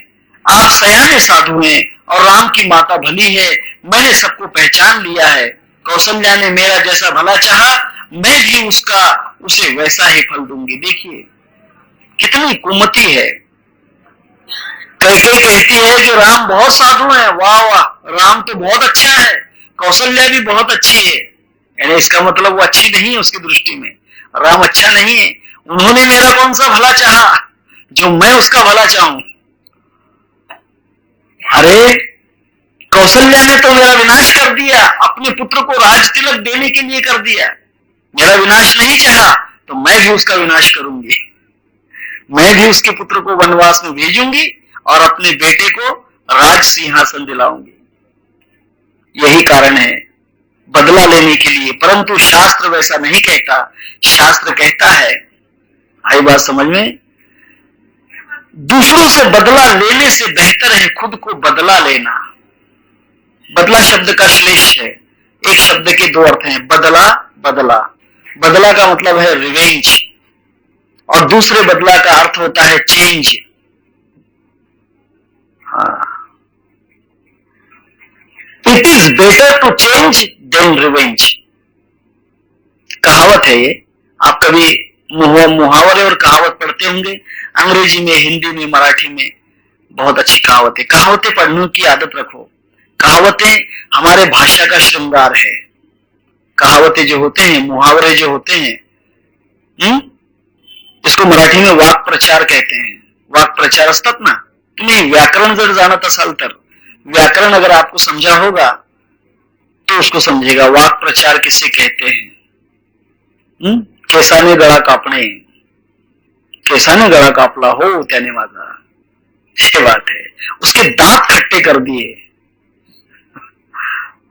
आप सयाने साधु हैं, और राम की माता भली है, मैंने सबको पहचान लिया है। कौशल्या ने मेरा जैसा भला चाहा, मैं भी उसे वैसा ही फल दूंगी। देखिए कितनी कुमति है। कैकेयी कहती है कि राम बहुत साधु है, वाह वाह, राम तो बहुत अच्छा है, कौशल्या भी बहुत अच्छी है। यानी इसका मतलब वो अच्छी नहीं है उसकी दृष्टि में, राम अच्छा नहीं है। उन्होंने मेरा कौन सा भला चाहा जो मैं उसका भला चाहूं। अरे कौशल्या ने तो मेरा विनाश कर दिया, अपने पुत्र को राज तिलक देने के लिए कर दिया। मेरा विनाश नहीं चाहा तो मैं भी उसका विनाश करूंगी। मैं भी उसके पुत्र को वनवास में भेजूंगी और अपने बेटे को राज सिंहासन दिलाऊंगी। यही कारण है बदला लेने के लिए। परंतु शास्त्र वैसा नहीं कहता। शास्त्र कहता है, आई बात समझ में, दूसरों से बदला लेने से बेहतर है खुद को बदला लेना। बदला शब्द का श्लेष है। एक शब्द के दो अर्थ हैं, बदला, बदला। बदला का मतलब है रिवेंज और दूसरे बदला का अर्थ होता है change. It is better to change than revenge. कहावत है ये। आप कभी मुहावरे और कहावत पढ़ते होंगे, अंग्रेजी में, हिंदी में, मराठी में। बहुत अच्छी कहावत है। कहावतें पढ़ने की आदत रखो। कहावतें हमारे भाषा का श्रृंगार है। कहावतें जो होते हैं, मुहावरे जो होते हैं, इसको मराठी में वाक प्रचार कहते हैं। वाक प्रचार असतात ना, तुम्ही व्याकरण जर जाणत असाल तर, व्याकरण अगर आपको समझा होगा तो उसको समझेगा वाक प्रचार किसे कहते हैं। केसाने गळा कापणे, केसाने गळा कापला हो त्याने माझा, ये बात है। उसके दांत खट्टे कर दिए।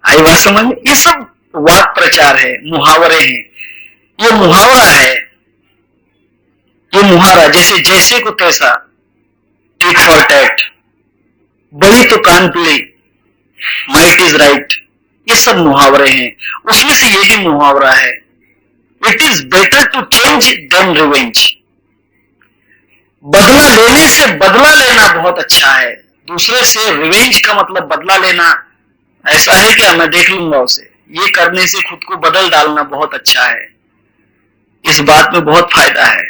आई बात समझ में? ये सब वाक प्रचार है, मुहावरे हैं। ये मुहावरा है, ये मुहावरा, जैसे जैसे को तैसा, टिट फॉर टैट, बड़ी तो कान पीड़ी, माइट इज राइट, ये सब मुहावरे हैं। उसमें से ये भी मुहावरा है, it is better to change than revenge. बदला लेने से बदला लेना बहुत अच्छा है। दूसरे से रिवेंज का मतलब बदला लेना। ऐसा है क्या, मैं देख लूंगा उसे, ये करने से खुद को बदल डालना बहुत अच्छा है। इस बात में बहुत फायदा है।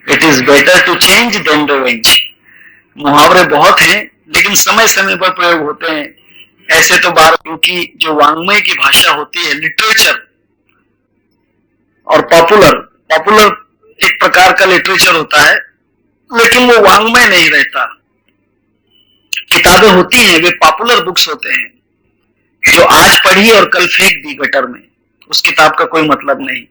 It is better to change than revenge. मुहावरे बहुत हैं, लेकिन समय समय पर प्रयोग होते हैं। ऐसे तो बार, क्योंकि जो वांग्मय की भाषा होती है, लिटरेचर और पॉपुलर, पॉपुलर एक प्रकार का लिटरेचर होता है, लेकिन वो वांग्मय नहीं रहता। किताबें होती हैं, वे पॉपुलर बुक्स होते हैं, जो आज पढ़ी और कल फेंक दी गटर में, उस किताब का कोई मतलब नहीं।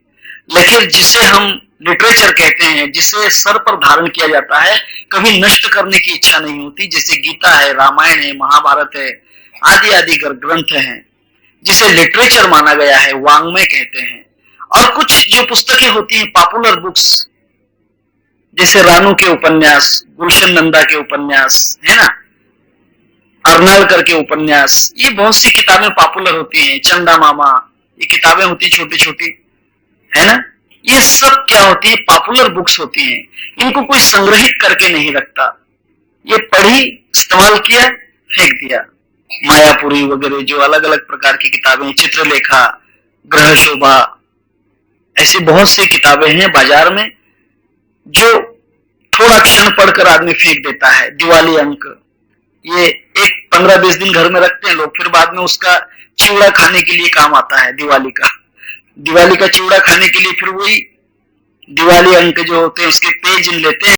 लेकिन जिसे हम लिटरेचर कहते हैं, जिसे सर पर धारण किया जाता है, कभी नष्ट करने की इच्छा नहीं होती, जैसे गीता है, रामायण है, महाभारत है, आदि आदि ग्रंथ हैं, जिसे लिटरेचर माना गया है, वांग्मय कहते हैं। और कुछ जो पुस्तकें होती हैं, पॉपुलर बुक्स, जैसे रानू के उपन्यास, गुलशन नंदा के उपन्यास, है ना, अर्नाळकर के उपन्यास, ये बहुत सी किताबें पॉपुलर होती हैं। चंदा मामा, ये किताबें होती हैं छोटी छोटी, है ना, ये सब क्या होती है, पॉपुलर बुक्स होती हैं। इनको कोई संग्रहित करके नहीं रखता, ये पढ़ी, इस्तेमाल किया, फेंक दिया। मायापुरी वगैरह जो अलग अलग प्रकार की किताबें, चित्रलेखा, ग्रह शोभा, ऐसी बहुत सी किताबें हैं बाजार में, जो थोड़ा क्षण पढ़कर आदमी फेंक देता है। दिवाली अंक, ये एक 15-20 दिन घर में रखते हैं लोग, फिर बाद में उसका चिवड़ा खाने के लिए काम आता है। दिवाली का चिवड़ा खाने के लिए फिर वही दिवाली अंक जो होते हैं उसके पेज लेते हैं,